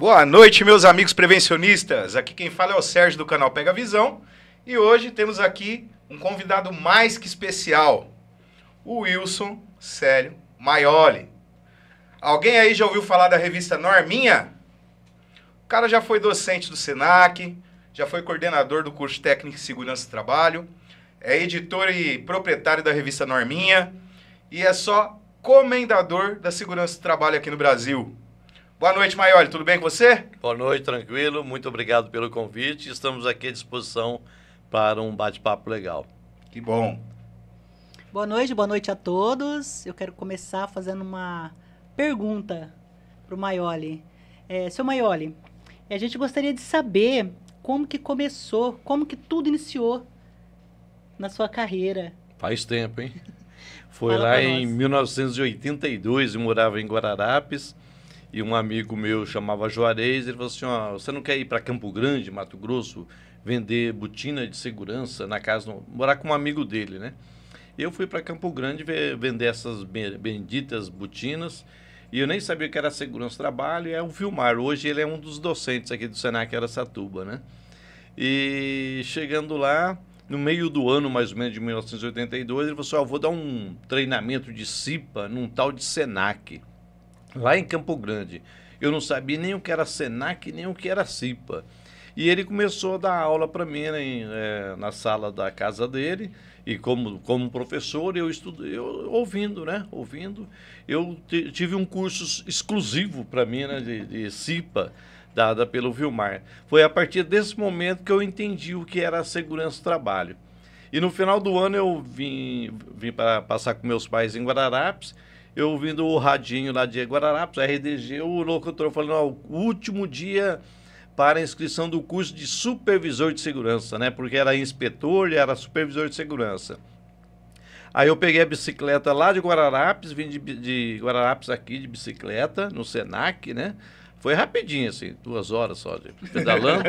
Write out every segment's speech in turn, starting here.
Boa noite, meus amigos prevencionistas. Aqui quem fala é o Sérgio do canal Pega Visão. E hoje temos aqui um convidado mais que especial, o Wilson Célio Maioli. Alguém aí já ouviu falar da revista Norminha? O cara já foi docente do Senac, já foi coordenador do curso técnico em segurança do trabalho, é editor e proprietário da revista Norminha e é só comendador da segurança do trabalho aqui no Brasil. Boa noite, Maioli, tudo bem com você? Boa noite, tranquilo, muito obrigado pelo convite, estamos aqui à disposição para um bate-papo legal. Que bom. Boa noite a todos. Eu quero começar fazendo uma pergunta para o Maioli. Seu Maioli, a gente gostaria de saber como que começou, como que tudo iniciou na sua carreira. Faz tempo, hein? Foi Fala lá pra em nós. 1982, eu morava em Guararapes, e um amigo meu chamava Juarez, ele falou assim, ó, você não quer ir para Campo Grande, Mato Grosso, vender botina de segurança na casa, morar com um amigo dele, né? E eu fui para Campo Grande vender essas benditas botinas, e eu nem sabia o que era segurança do trabalho, e é o Vilmar, hoje ele é um dos docentes aqui do Senac Araçatuba, né? E chegando lá, no meio do ano, mais ou menos, de 1982, ele falou assim, ó, vou dar um treinamento de CIPA num tal de Senac, lá em Campo Grande. Eu não sabia nem o que era Senac, nem o que era CIPA. E ele começou a dar aula para mim, né, na sala da casa dele, e como professor, eu ouvindo, né? Ouvindo. Eu tive um curso exclusivo para mim, né, de CIPA, dada pelo Vilmar. Foi a partir desse momento que eu entendi o que era a segurança do trabalho. E no final do ano eu vim para passar com meus pais em Guararapes, eu ouvindo o radinho lá de Guararapes, RDG, o locutor falando, ó, o último dia para a inscrição do curso de supervisor de segurança, né? Porque era inspetor e era supervisor de segurança. Aí eu peguei a bicicleta lá de Guararapes, vim de Guararapes aqui de bicicleta, no Senac, né? Foi rapidinho, assim, 2 horas só de pedalando.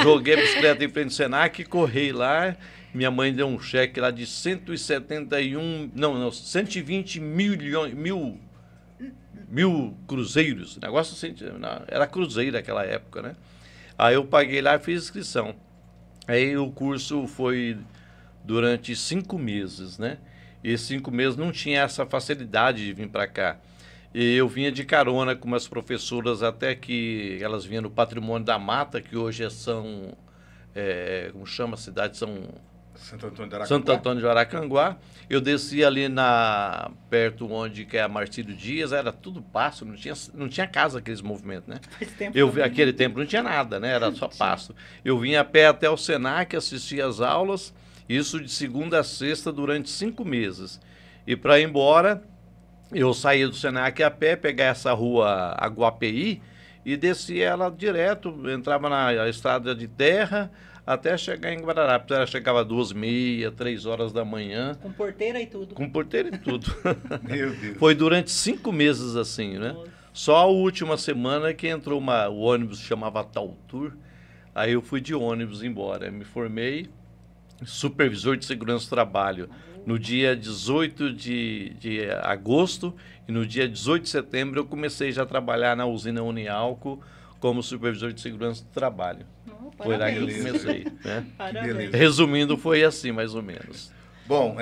Joguei a bicicleta em frente ao Senac, corri lá. Minha mãe deu um cheque lá de 120 mil cruzeiros. Negócio assim, era cruzeiro naquela época, né? Aí eu paguei lá e fiz inscrição. Aí o curso foi durante 5 meses, né? E 5 meses não tinha essa facilidade de vir para cá. E eu vinha de carona com umas professoras até que elas vinham no Patrimônio da Mata, que hoje são, como chama a cidade? Santo Antônio de Aracanguá. Santo Antônio de Aracanguá. Eu desci ali perto onde que é a Marcílio Dias, era tudo pasto, não tinha casa aqueles movimentos, né? Faz tempo Aquele tempo não tinha nada, né? Era só pasto. Eu vinha a pé até o Senac, assistia às aulas, isso de segunda a sexta durante 5 meses. E para ir embora, eu saía do Senac a pé, pegar essa rua Aguapeí e descia ela direto, entrava na estrada de terra até chegar em Guararapes. Ela chegava 2h30, 3 horas da manhã. Com porteira e tudo. Com porteira e tudo. Meu Deus. Foi durante 5 meses assim, né? Nossa. Só a última semana que entrou o ônibus chamava Taltur, aí eu fui de ônibus embora. Eu me formei supervisor de segurança do trabalho no dia 18 de agosto e no dia 18 de setembro eu comecei já a trabalhar na usina Unialco como supervisor de segurança do trabalho. Foi lá que eu comecei, né? Beleza. Resumindo, foi assim, mais ou menos. Bom,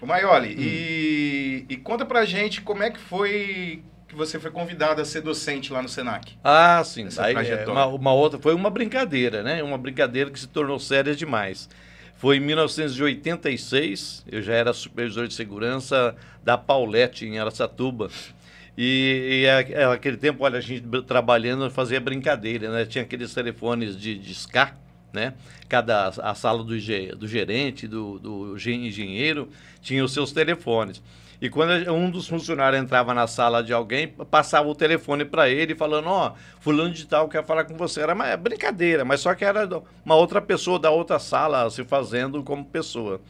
o Maioli, e conta pra gente como é que foi que você foi convidado a ser docente lá no Senac. Ah, sim. Essa Aí, trajetória. uma outra, foi uma brincadeira, né? Uma brincadeira que se tornou séria demais. Foi em 1986, eu já era supervisor de segurança da Paulette, em Araçatuba. Aquele tempo, olha, a gente trabalhando fazia brincadeira, né? Tinha aqueles telefones de SCA, né? A sala do gerente, do engenheiro, tinha os seus telefones. E quando um dos funcionários entrava na sala de alguém, passava o telefone para ele, falando, ó, fulano de tal quer falar com você. Era uma brincadeira, mas só que era uma outra pessoa da outra sala se fazendo como pessoa.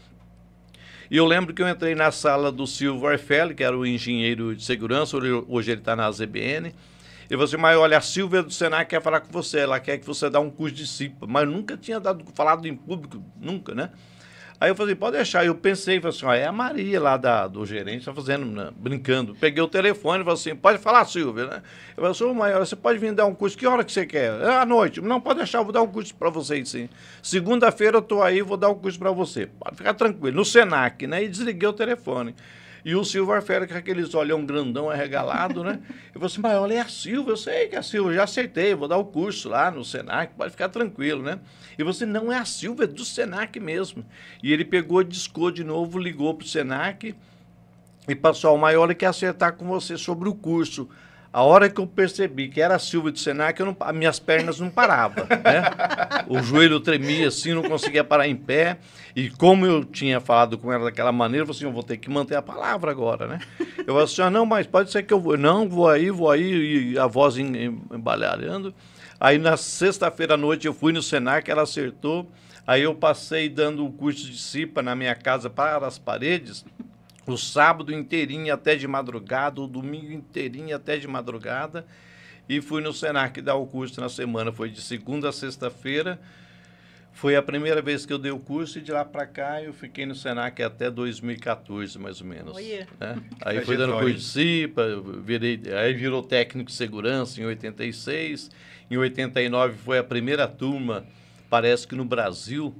E eu lembro que eu entrei na sala do Silvio Arfelli, que era o engenheiro de segurança, hoje ele está na ZBN. Ele falou assim, mas olha, a Silvia do Senac quer falar com você, ela quer que você dê um curso de CIPA, mas nunca tinha falado em público, nunca, né? Aí eu falei, pode deixar. Eu pensei, falei assim, ó, é a Maria lá do gerente, tá fazendo, né, brincando. Peguei o telefone e falei assim, pode falar, Silvia, né? Eu falei, sou maior, você pode vir dar um curso, que hora que você quer? À noite. Não, pode deixar, eu vou dar um curso para vocês, sim. Segunda-feira eu tô aí, vou dar um curso para você. Pode ficar tranquilo, no Senac, né? E desliguei o telefone. E o Silvio Arfera, com aqueles olhão grandão arregalado, né? Eu falei assim, mas olha, é a Silvia, eu sei que é a Silvia, já acertei, vou dar o curso lá no Senac, pode ficar tranquilo, né? E você, não é a Silvia, é do Senac mesmo. E ele pegou, discou de novo, ligou pro Senac e passou, o Maioli quer acertar com você sobre o curso. A hora que eu percebi que era a Silvia do Senac, as minhas pernas não paravam, né? O joelho tremia assim, não conseguia parar em pé. E como eu tinha falado com ela daquela maneira, eu falei assim, eu vou ter que manter a palavra agora, né? Eu falei assim, não, mas pode ser que eu vou. Não, vou aí, e a voz embalhando. Aí na sexta-feira à noite eu fui no Senac, ela acertou. Aí eu passei dando o curso de CIPA na minha casa para as paredes, o sábado inteirinho até de madrugada, o domingo inteirinho até de madrugada, e fui no Senac dar o curso na semana. Foi de segunda a sexta-feira. Foi a primeira vez que eu dei o curso e de lá para cá eu fiquei no Senac até 2014, mais ou menos. Né? Aí fui dando curso de CIPA, aí virou técnico de segurança em 86. Em 89 foi a primeira turma, parece que no Brasil,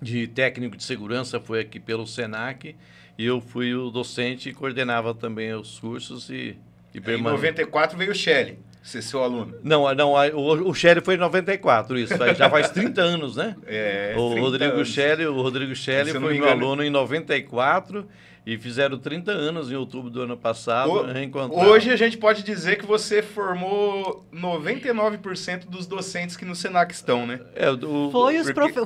de técnico de segurança, foi aqui pelo Senac. E eu fui o docente e coordenava também os cursos e em 94 veio o Shelly, ser seu aluno. Não, o Shelly foi em 94, isso. Já faz 30 anos, né? O Rodrigo Shelly foi meu aluno em 94 e fizeram 30 anos em outubro do ano passado. Hoje a gente pode dizer que você formou 99% dos docentes que no Senac estão, né?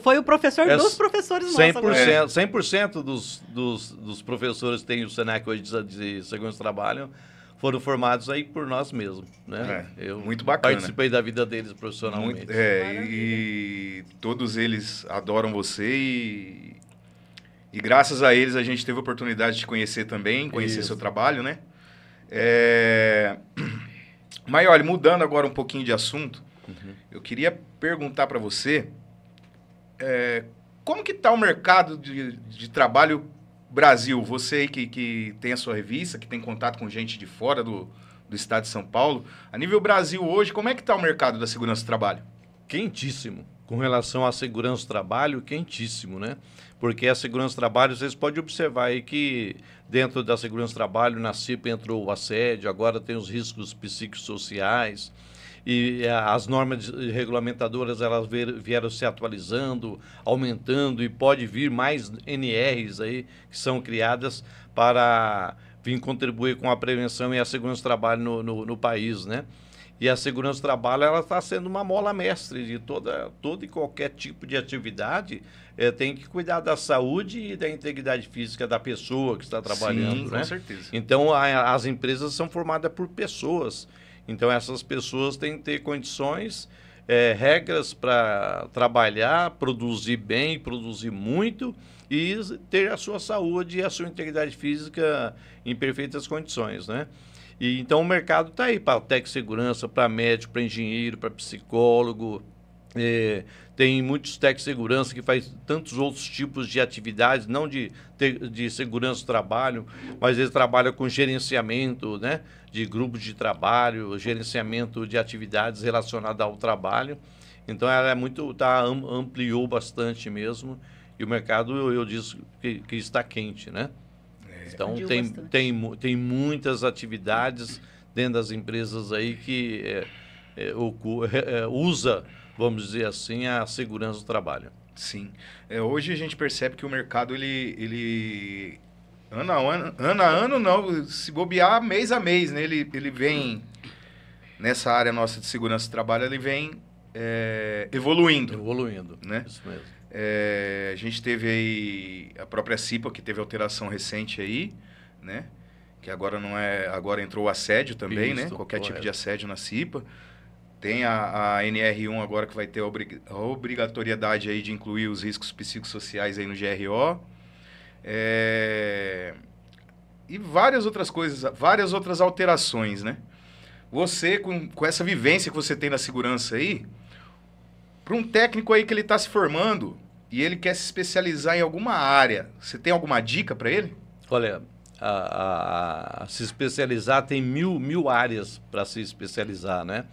Foi o professor dos professores nossos. 100% dos professores que tem o Senac hoje de segurança do trabalho foram formados aí por nós mesmos, né? Eu muito bacana. Participei da vida deles profissionalmente. E todos eles adoram você e graças a eles a gente teve a oportunidade de conhecer também, conhecer seu trabalho, né? Mas olha, mudando agora um pouquinho de assunto, eu queria perguntar para você como que está o mercado de trabalho Brasil? Você aí que tem a sua revista, que tem contato com gente de fora do estado de São Paulo, a nível Brasil hoje, como é que está o mercado da segurança do trabalho? Quentíssimo. Com relação à segurança do trabalho, quentíssimo, né? Porque a segurança do trabalho, vocês podem observar aí que dentro da segurança do trabalho, na CIPA entrou o assédio, agora tem os riscos psicossociais, e as normas regulamentadoras elas vieram se atualizando, aumentando, e pode vir mais NRs aí que são criadas para vir contribuir com a prevenção e a segurança do trabalho no país, né? E a segurança do trabalho ela está sendo uma mola mestre de todo e qualquer tipo de atividade. Tem que cuidar da saúde e da integridade física da pessoa que está trabalhando. Sim, né? Com certeza. Então, as empresas são formadas por pessoas. Então, essas pessoas têm que ter condições, regras para trabalhar, produzir bem, produzir muito e ter a sua saúde e a sua integridade física em perfeitas condições, né? E, então o mercado está aí para segurança, para médico, para engenheiro, para psicólogo. Tem muitos segurança que faz tantos outros tipos de atividades, não de segurança do trabalho, mas eles trabalham com gerenciamento, né, de grupos de trabalho, gerenciamento de atividades relacionadas ao trabalho. Então ela ampliou bastante mesmo e o mercado eu disse que está quente, né? Então, tem muitas atividades dentro das empresas aí que usa, vamos dizer assim, a segurança do trabalho. Sim. Hoje a gente percebe que o mercado, ele ano a ano, não, se bobear mês a mês, né? Ele vem, nessa área nossa de segurança do trabalho, ele vem evoluindo. Evoluindo, né? Isso mesmo. A gente teve aí a própria CIPA, que teve alteração recente aí, né? Que agora entrou o assédio também, né? Qualquer tipo de assédio na CIPA. Tem a NR1 agora que vai ter a obrigatoriedade aí de incluir os riscos psicossociais aí no GRO. E várias outras coisas, várias outras alterações, né? Você, com essa vivência que você tem na segurança aí, para um técnico aí que ele está se formando, e ele quer se especializar em alguma área, você tem alguma dica para ele? Olha, se especializar tem mil áreas para se especializar, né?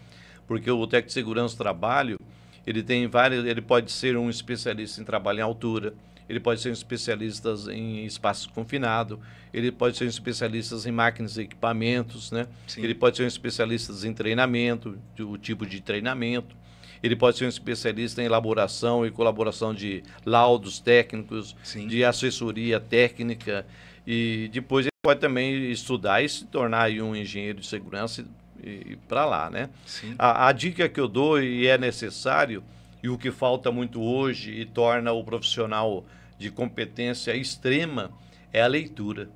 Porque o técnico de segurança do trabalho, ele tem vários, ele pode ser um especialista em trabalho em altura, ele pode ser um especialista em espaço confinado, ele pode ser um especialista em máquinas e equipamentos, né? Sim. Ele pode ser um especialista em treinamento, o tipo de treinamento. Ele pode ser um especialista em elaboração e colaboração de laudos técnicos, Sim. de assessoria técnica, e depois ele pode também estudar e se tornar aí um engenheiro de segurança e para lá, né? Sim. A dica que eu dou, e é necessário, e o que falta muito hoje e torna o profissional de competência extrema, é a leitura.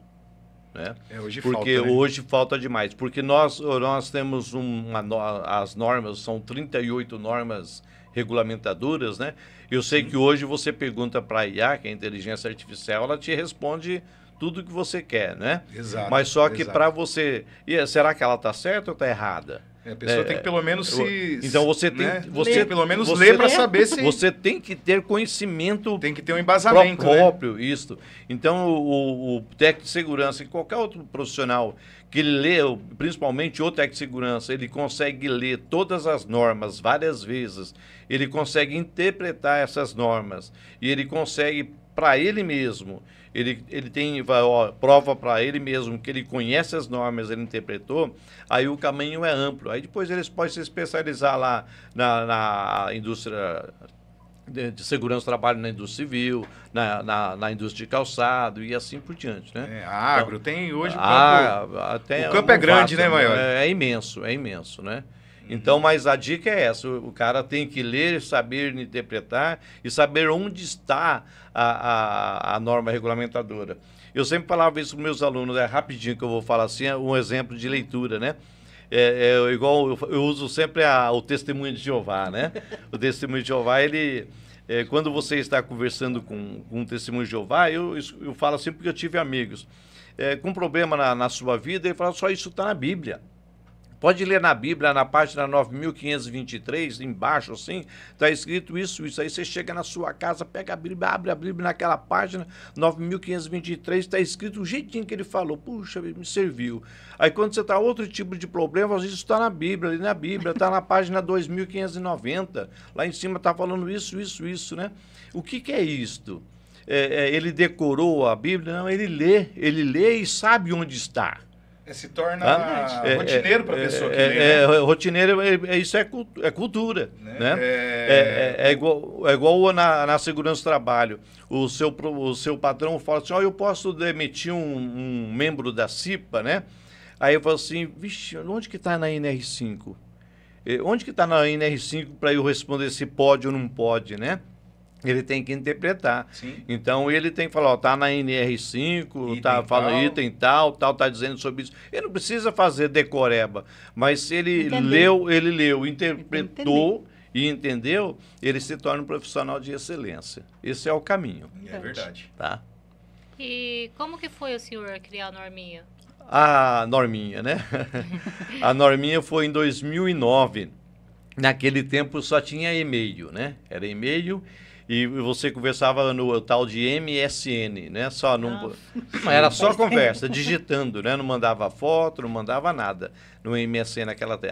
Né? Hoje porque falta, né? hoje falta demais. Porque nós temos as normas, são 38 normas regulamentadoras, né? Eu sei que hoje você pergunta para a IA, que é a inteligência artificial, ela te responde tudo que você quer, né? Exato. Mas só que exato. para você... será que ela está certa ou está errada? A pessoa tem que pelo menos se... Então você tem, né? você pelo menos você ler para saber se... Você tem que ter conhecimento... Tem que ter um embasamento, próprio, né? Isso. Então, o técnico de segurança e qualquer outro profissional que ele lê, principalmente o técnico de segurança, ele consegue ler todas as normas várias vezes, ele consegue interpretar essas normas e ele consegue, para ele mesmo, ele tem prova para ele mesmo que ele conhece as normas, ele interpretou, aí o caminho é amplo. Aí depois eles podem se especializar lá na indústria de segurança do trabalho, na indústria civil, na indústria de calçado e assim por diante, né? A agro tem hoje o campo é grande, né, Maior? É imenso, né? Então, mas a dica é essa, o cara tem que ler, saber interpretar e saber onde está a norma regulamentadora. Eu sempre falava isso para os meus alunos, rapidinho que eu vou falar assim, um exemplo de leitura, né? Igual eu uso sempre o testemunho de Jeová, né? O testemunho de Jeová, quando você está conversando com um testemunho de Jeová, eu falo assim porque eu tive amigos com problema na sua vida, e fala, só isso está na Bíblia. Pode ler na Bíblia, na página 9523, embaixo, assim, está escrito isso. Aí você chega na sua casa, pega a Bíblia, abre a Bíblia naquela página 9523, está escrito o jeitinho que ele falou. Puxa, me serviu. Aí quando você está outro tipo de problema, às vezes está na Bíblia, ali na Bíblia, está na página 2590, lá em cima está falando isso, né? O que é isto? Ele decorou a Bíblia? Não, ele lê e sabe onde está. Se torna rotineiro para a pessoa que lê, né? Rotineiro, isso é cultura, né? É igual na segurança do trabalho. O seu patrão fala assim, eu posso demitir um membro da CIPA, né? Aí eu falo assim, vixe, onde que está na NR5? Onde que está na NR5 para eu responder se pode ou não pode, né? Ele tem que interpretar. Sim. Então, ele tem que falar, tá na NR5, tá falando item tal, tá dizendo sobre isso. Ele não precisa fazer decoreba, mas se ele leu, interpretou e entendeu, ele se torna um profissional de excelência. Esse é o caminho. É verdade. Tá? E como que foi o senhor criar a Norminha? A Norminha, né? A Norminha foi em 2009. Naquele tempo só tinha e-mail, né? Era e-mail. E você conversava no tal de MSN, né? Era só conversa, digitando, né? Não mandava foto, não mandava nada no MSN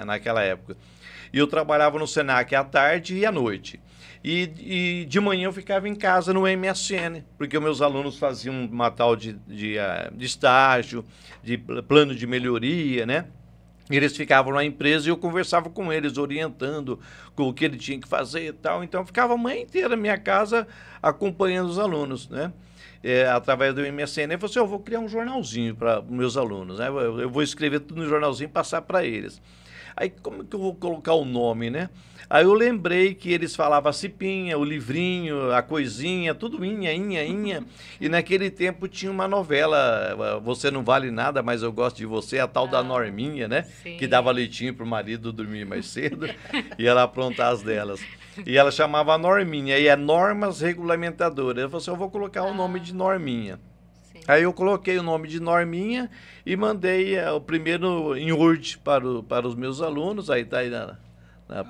naquela época. E eu trabalhava no Senac à tarde e à noite. E de manhã eu ficava em casa no MSN, porque os meus alunos faziam uma tal de estágio, de plano de melhoria, né? Eles ficavam na empresa e eu conversava com eles, orientando com o que ele tinha que fazer e tal. Então, eu ficava a manhã inteira na minha casa acompanhando os alunos, né? Através do MSN. Eu falei assim, eu vou criar um jornalzinho para meus alunos, né? Eu vou escrever tudo no jornalzinho e passar para eles. Aí, como que eu vou colocar o nome, né? Aí eu lembrei que eles falavam a cipinha, o livrinho, a coisinha, tudo inha. E naquele tempo tinha uma novela, Você Não Vale Nada, Mas Eu Gosto de Você, a tal da Norminha, né? Sim. Que dava leitinho pro marido dormir mais cedo e ela aprontar as delas. E ela chamava a Norminha, e é normas regulamentadoras. Eu falei assim, eu vou colocar o nome de Norminha. Sim. Aí eu coloquei o nome de Norminha e mandei o primeiro em Word para os meus alunos, aí tá aí na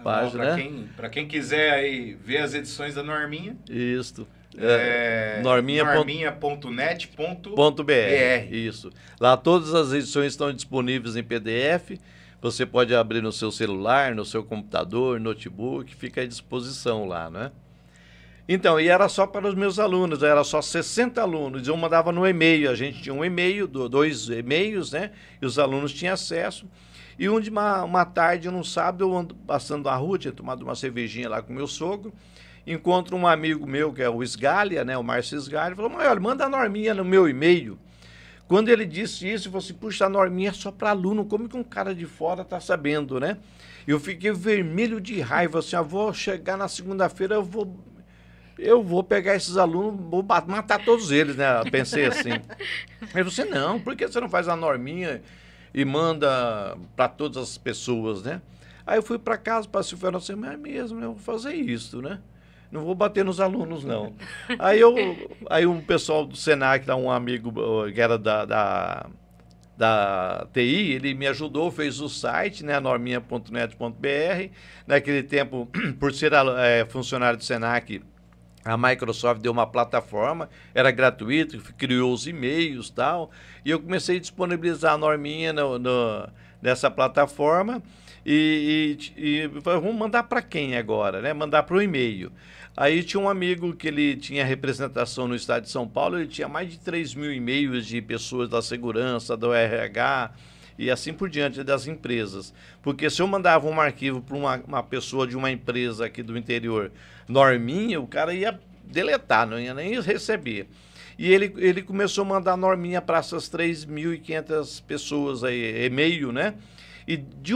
página. Para quem quiser aí ver as edições da Norminha. Isso. norminha.net.br. Isso. Lá todas as edições estão disponíveis em PDF. Você pode abrir no seu celular, no seu computador, notebook, fica à disposição lá, né? Então, e era só para os meus alunos, era só 60 alunos, eu mandava no e-mail, a gente tinha um e-mail, 2 e-mails, né? E os alunos tinham acesso. E uma tarde, num sábado, eu ando passando na rua, tinha tomado uma cervejinha lá com meu sogro, encontro um amigo meu, que é o Sgalha, né? O Márcio Sgalha, falou, mas olha, manda a norminha no meu e-mail. Quando ele disse isso, eu falei assim, puxa, a norminha é só para aluno, como que um cara de fora tá sabendo, né? Eu fiquei vermelho de raiva, assim, eu vou chegar na segunda-feira, eu vou pegar esses alunos, vou matar todos eles, né? Eu pensei assim. Aí você, não, por que você não faz a norminha e manda para todas as pessoas, né? Aí eu fui para casa, passei o final de semana, mas é mesmo, eu vou fazer isso, né? Não vou bater nos alunos, não. Aí um pessoal do Senac, um amigo que era da TI, ele me ajudou, fez o site, né, norminha.net.br. Naquele tempo, por ser funcionário do Senac, a Microsoft deu uma plataforma, era gratuito, criou os e-mails e tal, e eu comecei a disponibilizar a norminha nessa plataforma e falei, vamos mandar para quem agora, né? Mandar para o e-mail. Aí tinha um amigo que ele tinha representação no estado de São Paulo, ele tinha mais de 3.000 e-mails de pessoas da segurança, do RH e assim por diante das empresas. Porque se eu mandava um arquivo para uma pessoa de uma empresa aqui do interior, norminha, o cara ia deletar, não ia nem receber. E ele começou a mandar norminha para essas 3.500 pessoas aí, e-mail, né? E de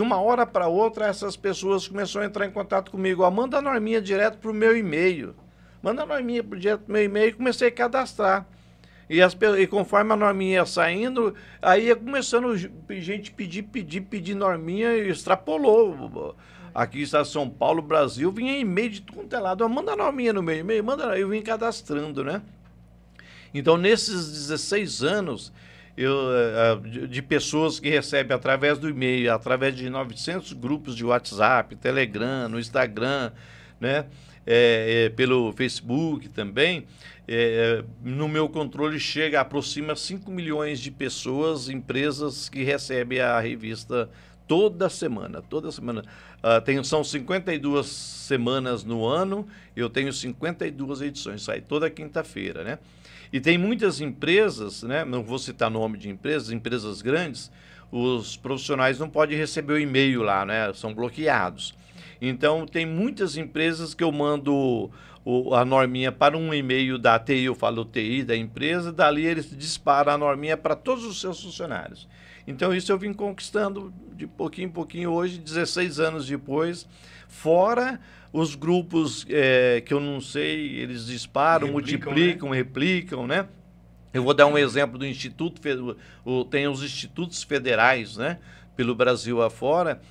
uma hora para outra, essas pessoas começaram a entrar em contato comigo. Ó, manda a norminha direto para o meu e-mail. Manda a norminha direto para o meu e-mail e comecei a cadastrar. E conforme a norminha ia saindo, aí ia começando gente pedir norminha e extrapolou. Aqui está São Paulo, Brasil, vinha e-mail de tudo quanto é lado. Manda a norminha no meu e-mail, eu vim cadastrando, né? Então, nesses 16 anos... de pessoas que recebem através do e-mail, através de 900 grupos de WhatsApp, Telegram, no Instagram, né? Pelo Facebook também, no meu controle aproxima 5 milhões de pessoas, empresas que recebem a revista toda semana. São 52 semanas no ano, eu tenho 52 edições, sai toda quinta-feira, né? E tem muitas empresas, né? Não vou citar nome de empresas grandes, os profissionais não podem receber o e-mail lá, né? São bloqueados. Então, tem muitas empresas que eu mando a norminha para um e-mail da TI, eu falo TI da empresa, dali eles disparam a norminha para todos os seus funcionários. Então, isso eu vim conquistando de pouquinho em pouquinho hoje, 16 anos depois, fora os grupos que eu não sei, eles disparam, multiplicam, né? Replicam, né? Eu vou dar um exemplo do Instituto, tem os institutos federais, né? Pelo Brasil afora,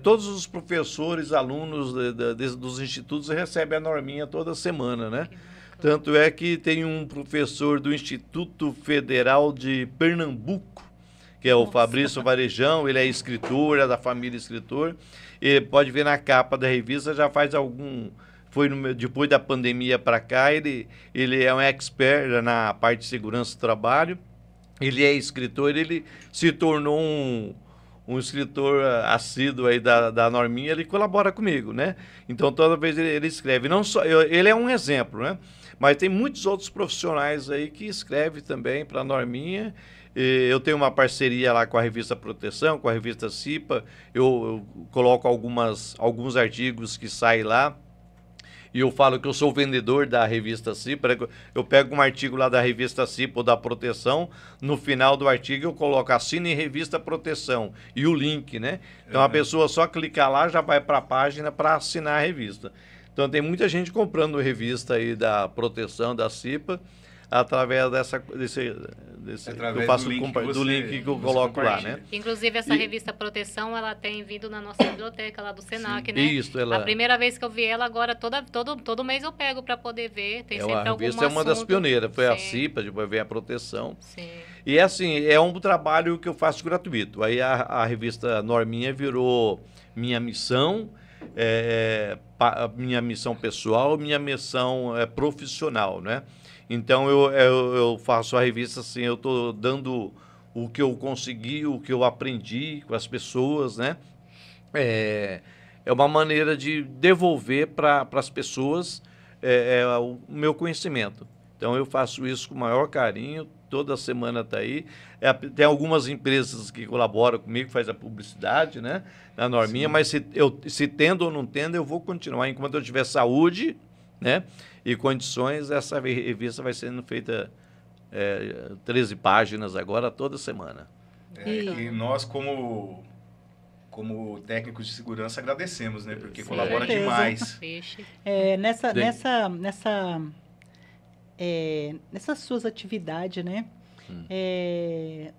todos os professores, alunos dos institutos recebem a norminha toda semana, né? Tanto é que tem um professor do Instituto Federal de Pernambuco, que é o Fabrício Varejão, ele é escritor, é da família escritor, e pode ver na capa da revista, já faz depois da pandemia para cá, ele é um expert na parte de segurança do trabalho, ele é escritor, ele se tornou um escritor assíduo aí da norminha, ele colabora comigo, né? Então, toda vez ele escreve, não só, ele é um exemplo, né? Mas tem muitos outros profissionais aí que escrevem também para a norminha. Eu tenho uma parceria lá com a revista Proteção, com a revista CIPA, eu coloco alguns artigos que saem lá, e eu falo que eu sou o vendedor da revista CIPA, eu pego um artigo lá da revista CIPA ou da Proteção, no final do artigo eu coloco assine revista Proteção e o link, né? Então a pessoa só clicar lá já vai para a página para assinar a revista. Então tem muita gente comprando revista aí da Proteção, da CIPA, através do link que eu coloco lá, né? Inclusive, essa revista Proteção, ela tem vindo na nossa biblioteca lá do Senac, né? Isso, A primeira vez que eu vi ela, agora todo mês eu pego para poder ver. Tem sempre algum assunto. A revista é uma das pioneiras, foi a CIPA, depois veio a Proteção. Sim. E assim, é um trabalho que eu faço gratuito. Aí a revista Norminha virou minha missão, minha missão pessoal, minha missão profissional, né? Então eu faço a revista assim, eu estou dando o que eu consegui, o que eu aprendi com as pessoas, né? É uma maneira de devolver para as pessoas o meu conhecimento. Então eu faço isso com o maior carinho, toda semana está aí. Tem algumas empresas que colaboram comigo, faz a publicidade, né? Na norminha, sim. Mas se tendo ou não tendo, eu vou continuar. Enquanto eu tiver saúde, né? E condições, essa revista vai sendo feita 13 páginas agora, toda semana. E nós, como técnicos de segurança, agradecemos, né? Porque colabora demais. Nessas suas atividades, né?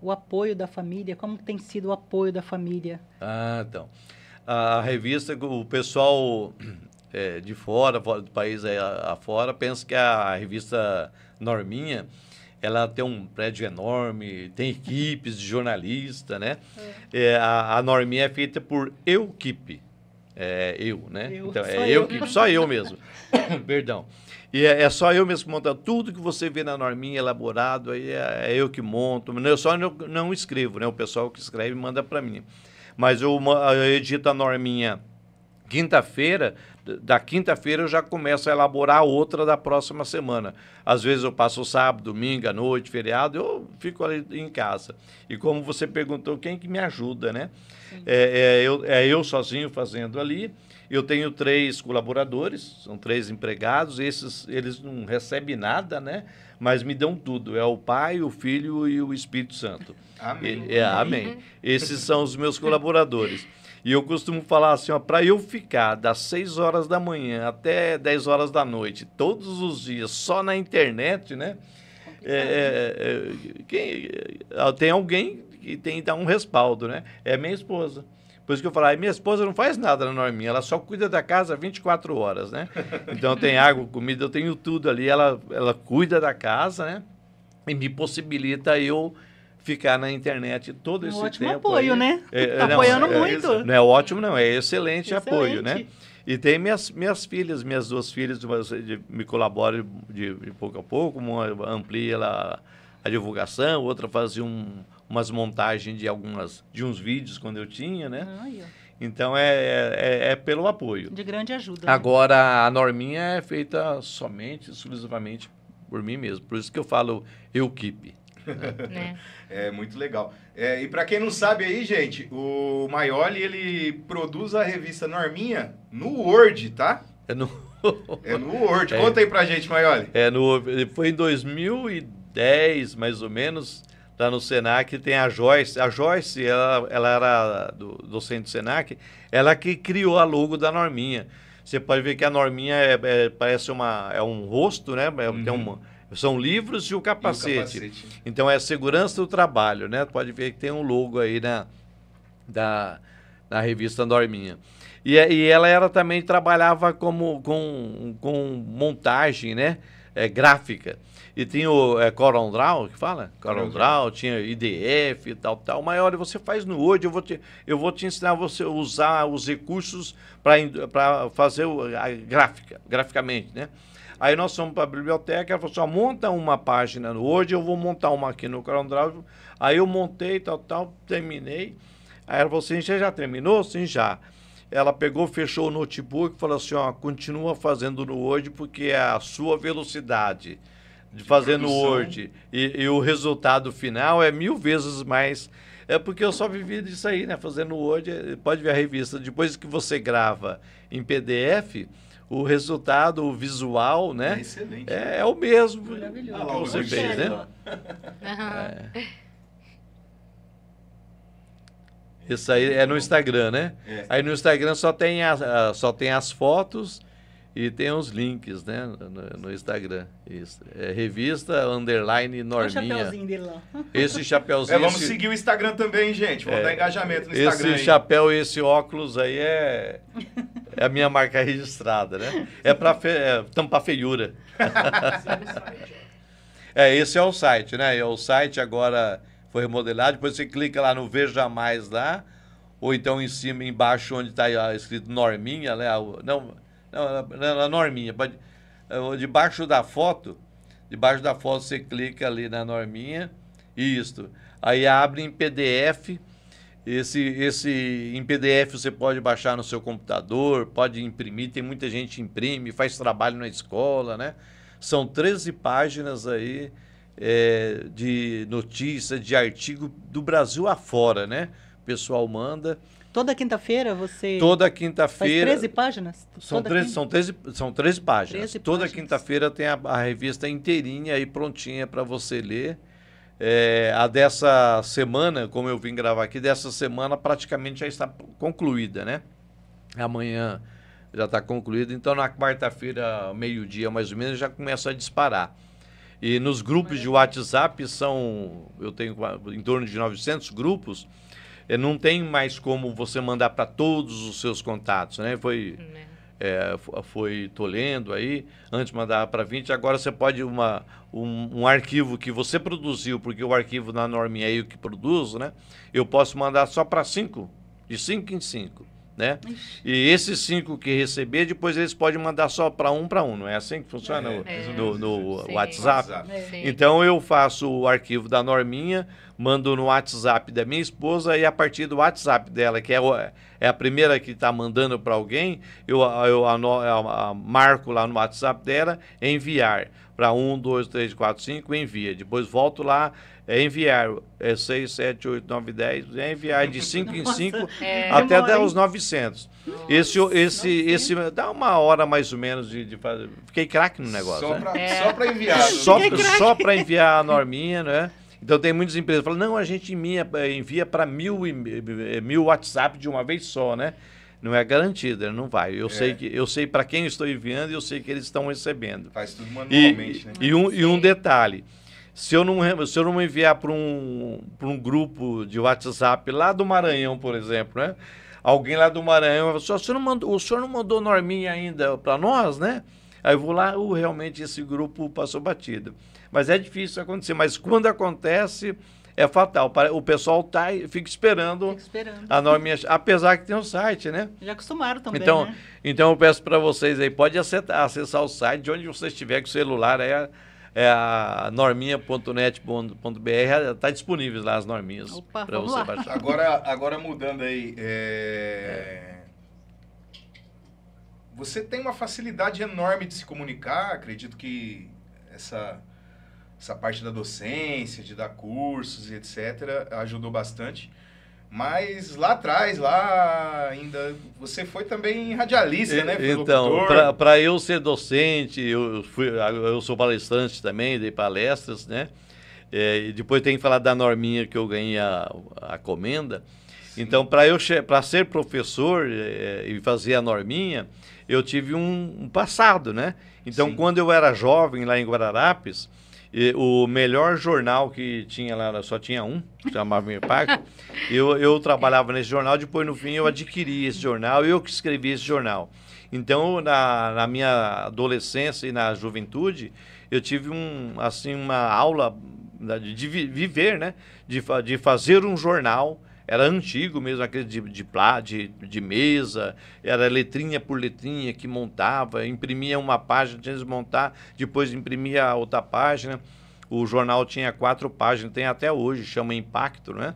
O apoio da família, como tem sido o apoio da família? Então, a revista, o pessoal de fora do país afora, pensa que a revista Norminha, ela tem um prédio enorme, tem equipes de jornalista, né? A Norminha é feita por equipe. Né? Então, equipe, só eu mesmo. Perdão. E é só eu mesmo que monto. Tudo que você vê na Norminha elaborado, aí é eu que monto. Eu só não escrevo, né? O pessoal que escreve manda para mim. Mas eu edito a Norminha quinta-feira. Da quinta-feira eu já começo a elaborar a outra da próxima semana. Às vezes eu passo o sábado, domingo, à noite, feriado, eu fico ali em casa. E como você perguntou, quem que me ajuda, né? Eu sozinho fazendo ali. Eu tenho 3 colaboradores, são 3 empregados. Eles não recebem nada, né? Mas me dão tudo. É o Pai, o Filho e o Espírito Santo. Amém. Amém. Esses são os meus colaboradores. E eu costumo falar assim, para eu ficar das 6 horas da manhã até 10 horas da noite, todos os dias, só na internet, né? Tem alguém que tem que dar um respaldo, né? É minha esposa. Por isso que eu falo, minha esposa não faz nada na Norminha, ela só cuida da casa 24 horas, né? Então tem água, comida, eu tenho tudo ali, ela cuida da casa, né? E me possibilita eu ficar na internet todo esse tempo. Ótimo apoio, aí, né? Apoiando muito. Não é ótimo, não, é excelente apoio, né? E tem minhas filhas, minhas 2 filhas, me colaboram de pouco a pouco, uma amplia a divulgação, outra fazia umas montagens de uns vídeos quando eu tinha, né? Então é pelo apoio. De grande ajuda. Agora, a Norminha é feita somente, exclusivamente por mim mesmo. Por isso que eu falo equipe. É muito legal. E para quem não sabe aí, gente, o Maioli, ele produz a revista Norminha no Word, tá? É no Word. Conta aí pra gente, Maioli. Foi em 2010, mais ou menos, lá no Senac, tem a Joyce. A Joyce, ela era docente do Senac, ela que criou a logo da Norminha. Você pode ver que a Norminha parece um rosto, né? São livros e o capacete. Então, é segurança do trabalho, né? Pode ver que tem um logo aí na revista Norminha. E ela também trabalhava com montagem, né? Gráfica. E tinha o CorelDRAW, que fala? CorelDRAW, tinha IDF e tal. O Maior você faz no Word, eu vou te ensinar você a usar os recursos para fazer graficamente, né? Aí nós fomos para a biblioteca, ela falou assim, monta uma página no Word, eu vou montar uma aqui no CorelDRAW. Aí eu montei, terminei. Aí ela falou assim, você já terminou? Sim, já. Ela pegou, fechou o notebook e falou assim, continua fazendo no Word porque é a sua velocidade de fazer no Word e o resultado final é 1000 vezes mais. É porque eu só vivi disso aí, né? Fazendo no Word, pode ver a revista. Depois que você grava em PDF, o resultado, o visual, né? É excelente. É o mesmo que você fez, né? Isso aí é no Instagram, né? Aí no Instagram só tem as fotos e tem os links, né? No Instagram. Isso. Revista _Norminha. Olha o chapeuzinho dele lá. Esse chapeuzinho. Vamos seguir o Instagram também, gente. Vamos dar engajamento no Instagram. Esse chapéu e esse óculos aí é a minha marca registrada, né? É para tampar feiura. Esse é o site, né? O site agora foi remodelado. Depois você clica lá no Veja Mais lá. ou então em cima, embaixo, onde está escrito Norminha, né? Não, Norminha. Debaixo da foto você clica ali na Norminha, isso. Aí abre em PDF. Em PDF você pode baixar no seu computador, pode imprimir, tem muita gente que imprime, faz trabalho na escola, né? São 13 páginas aí de notícia, de artigo do Brasil afora, né? O pessoal manda. Toda quinta-feira você... Toda quinta-feira... Faz 13 páginas? São 13 páginas. 13 Toda páginas. Quinta-feira tem a revista inteirinha aí prontinha para você ler. A dessa semana, como eu vim gravar aqui, dessa semana praticamente já está concluída, né? Amanhã já está concluída. Então, na quarta-feira, meio-dia mais ou menos, já começa a disparar. E nos grupos de WhatsApp eu tenho em torno de 900 grupos, não tem mais como você mandar para todos os seus contatos, né? Tô lendo aí, antes mandava para 20, agora você pode um arquivo que você produziu, porque o arquivo na Norminha é eu que produzo, né? Eu posso mandar só para 5, de 5 em 5, né? E esses 5 que receber, depois eles podem mandar só para um, não é assim que funciona no WhatsApp? Então eu faço o arquivo da Norminha, mando no WhatsApp da minha esposa e a partir do WhatsApp dela, que é a primeira que está mandando para alguém, eu marco lá no WhatsApp dela, enviar para 1, 2, 3, 4, 5, envia. Depois volto lá, enviar 6, 7, 8, 9, 10, enviar de 5 em 5 até dar os 900. Esse dá uma hora mais ou menos de fazer. Fiquei craque no negócio. Só para enviar. Só para enviar a Norminha, né? Então tem muitas empresas que falam, não, a gente envia para 1000 WhatsApp de uma vez só, né? Não é garantida, não vai. Eu sei para quem eu estou enviando e eu sei que eles estão recebendo. Faz tudo manualmente, né? E um detalhe, se eu não enviar para um grupo de WhatsApp lá do Maranhão, por exemplo, né? Alguém lá do Maranhão vai falar, o senhor não mandou Norminha ainda para nós, né? Aí eu vou lá, realmente esse grupo passou batido. Mas é difícil acontecer. Mas quando acontece, é fatal. O pessoal fica esperando a Norminha, apesar que tem um site, né? Já acostumaram também, então, né? Então eu peço para vocês aí, pode acessar o site de onde você estiver com o celular, a norminha.net.br, está disponível lá as norminhas para você baixar. Agora mudando aí, você tem uma facilidade enorme de se comunicar, acredito que essa parte da docência, de dar cursos e etc., ajudou bastante. Mas lá atrás, ainda, você foi também radialista, né? Então, para eu ser docente, eu sou palestrante também, dei palestras, né? E depois tem que falar da Norminha que eu ganhei a comenda. Sim. Então, para ser professor e fazer a Norminha, eu tive um passado, né? Então, quando eu era jovem lá em Guararapes, o melhor jornal que tinha lá, só tinha um, chamava Impacto. Eu trabalhava nesse jornal, depois no fim eu adquiri esse jornal, eu que escrevi esse jornal. Então, na minha adolescência e na juventude, eu tive uma aula de viver, né? De fazer um jornal. Era antigo mesmo, aquele de mesa, era letrinha por letrinha que montava, imprimia uma página, tinha que desmontar, depois imprimia outra página. O jornal tinha 4 páginas, tem até hoje, chama Impacto, né?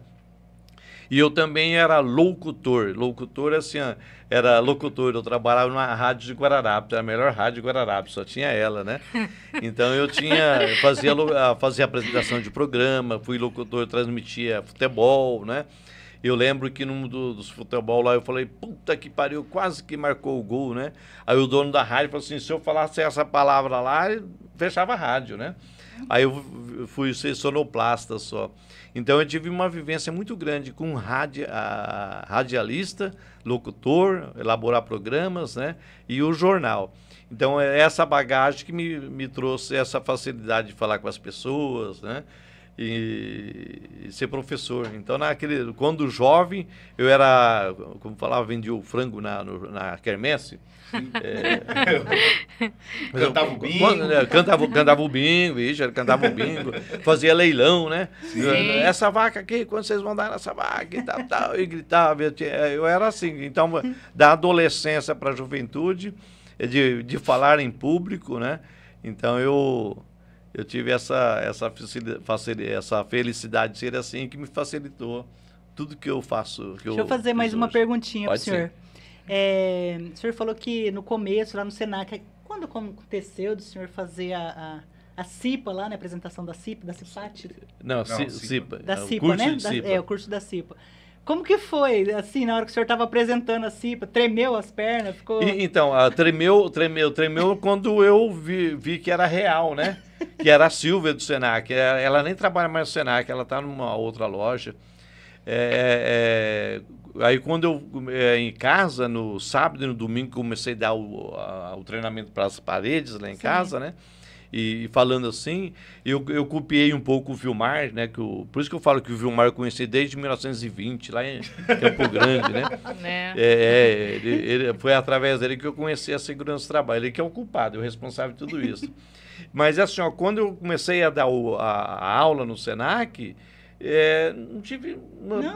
E eu também era locutor. Locutor, assim, era locutor. Eu trabalhava numa rádio de Guararapes, era a melhor rádio de Guararapes, só tinha ela, né? Então eu fazia apresentação de programa, fui locutor, transmitia futebol, né? Eu lembro que num dos futebol lá eu falei, puta que pariu, quase que marcou o gol, né? Aí o dono da rádio falou assim, se eu falasse essa palavra lá, fechava a rádio, né? Aí eu fui ser sonoplasta só. Então eu tive uma vivência muito grande com radialista, locutor, elaborar programas, né? E o jornal. Então é essa bagagem que me trouxe essa facilidade de falar com as pessoas, né? e ser professor. Então, quando jovem, eu era, como falava, vendia o frango na quermesse. Cantava o bingo. Cantava o bingo, cantava o bingo, fazia leilão, né? Essa vaca aqui, quando vocês vão dar nessa vaca e tal, e gritava. Eu era assim. Então, da adolescência para a juventude, de falar em público, né? Então, eu tive essa felicidade de ser assim, que me facilitou tudo que eu faço. Deixa eu fazer mais uma perguntinha para o senhor. O senhor falou que no começo, lá no Senac, quando aconteceu do senhor fazer a CIPA lá, né? A apresentação da CIPA, da CIPAT? Não, CIPA. Da CIPA, né? O curso da CIPA. Como que foi, assim, na hora que o senhor estava apresentando a CIPA? Tremeu as pernas? Ficou... Então, tremeu quando eu vi que era real, né? Que era a Silvia do Senac. Ela nem trabalha mais no Senac, ela está numa outra loja. Aí quando eu, em casa, no sábado e no domingo, comecei a dar o treinamento para as paredes lá em casa, né? E falando assim, eu copiei um pouco o Vilmar, né? Por isso que eu falo que o Vilmar eu conheci desde 1920, lá em Campo Grande, né? Foi através dele que eu conheci a segurança do trabalho. Ele que é o culpado, é o responsável de tudo isso. Mas assim, ó, quando eu comecei a dar a aula no Senac, não tive...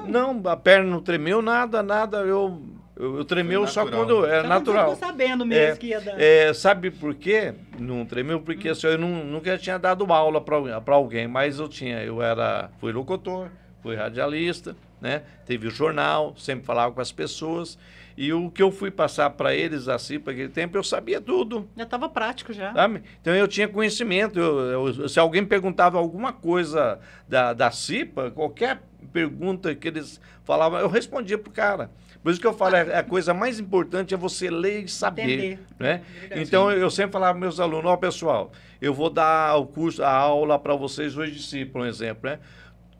Não, a perna não tremeu, nada, eu tremeu só quando... É natural. Você ficou sabendo mesmo que ia dar... Sabe por quê? Não tremeu? Porque assim, eu nunca tinha dado aula para alguém, mas fui locutor, fui radialista, né? Teve o jornal, sempre falava com as pessoas. E o que eu fui passar para eles, assim, para aquele tempo, eu sabia tudo. Já estava prático já. Sabe? Então eu tinha conhecimento. Se alguém perguntava alguma coisa da CIPA, qualquer pergunta que eles falavam, eu respondia pro cara. Por isso que eu falo, a coisa mais importante é você ler e saber. Entender. Né? Então eu sempre falava para meus alunos, pessoal, eu vou dar a aula para vocês hoje de CIPA, por exemplo, né?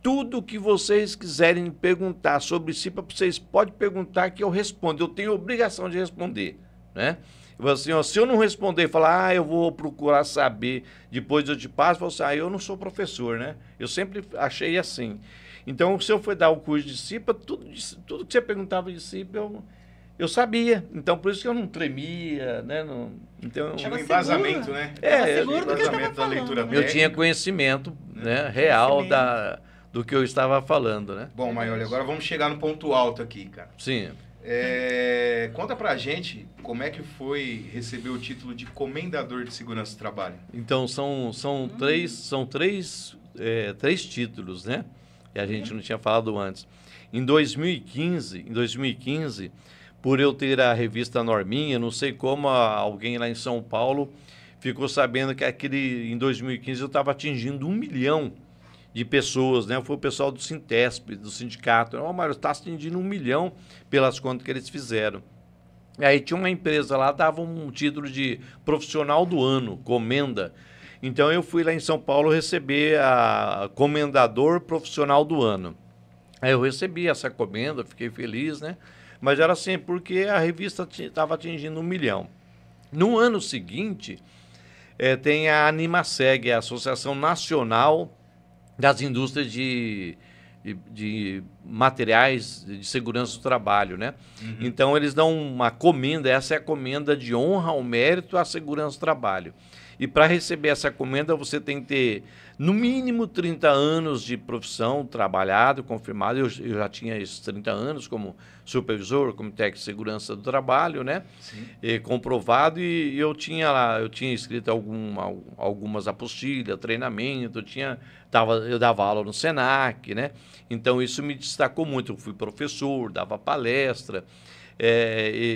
Tudo que vocês quiserem perguntar sobre CIPA, vocês podem perguntar que eu respondo. Eu tenho obrigação de responder, né? Assim, ó, se eu não responder e falar, eu vou procurar saber, depois eu te passo, eu falo assim, eu não sou professor, né? Eu sempre achei assim. Então, se eu for dar o curso de CIPA, tudo que você perguntava de CIPA, eu sabia. Então, por isso que eu não tremia, né? Então, tinha um embasamento, né? Embasamento da leitura técnica. Eu tinha conhecimento, né, real do que eu estava falando, né? Bom, Maioli, agora vamos chegar no ponto alto aqui, cara. Sim. Conta pra gente como é que foi receber o título de Comendador de Segurança do Trabalho. Então, são três títulos, né? Que a gente não tinha falado antes. Em 2015, por eu ter a revista Norminha, não sei como alguém lá em São Paulo ficou sabendo que em 2015 eu estava atingindo 1 milhão de pessoas, né? Foi o pessoal do Sintesp, do sindicato. Mário, está atingindo 1 milhão pelas contas que eles fizeram. E aí tinha uma empresa lá, dava um título de profissional do ano, comenda. Então eu fui lá em São Paulo receber a comendador profissional do ano. Aí eu recebi essa comenda, fiquei feliz, né? Mas era assim, porque a revista estava atingindo 1 milhão. No ano seguinte, tem a Animaseg, a Associação Nacional das Indústrias de Materiais de Segurança do Trabalho, né? Uhum. Então, eles dão uma comenda, essa é a comenda de honra ao mérito à segurança do trabalho. E para receber essa comenda, você tem que ter, no mínimo, 30 anos de profissão, trabalhado, confirmado. Eu já tinha esses 30 anos como supervisor, como técnico de segurança do trabalho, né? Comprovado, e eu tinha escrito algumas apostilhas, treinamento, eu dava aula no Senac, né? Então, isso me destacou muito. Eu fui professor, dava palestra,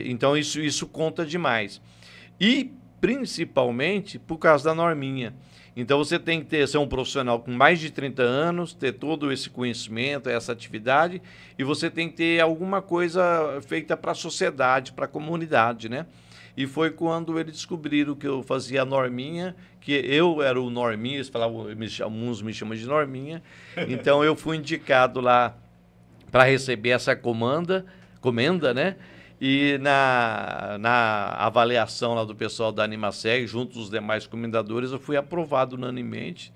então isso conta demais. E principalmente por causa da norminha. Então, você tem que ser um profissional com mais de 30 anos, ter todo esse conhecimento, essa atividade, e você tem que ter alguma coisa feita para a sociedade, para a comunidade, né? E foi quando eles descobriram que eu fazia a norminha, que eu era o norminha, eles falavam, uns me chamam de norminha, então eu fui indicado lá para receber essa comenda, né? E na avaliação lá do pessoal da Animaseg, junto dos demais comendadores, eu fui aprovado unanimemente.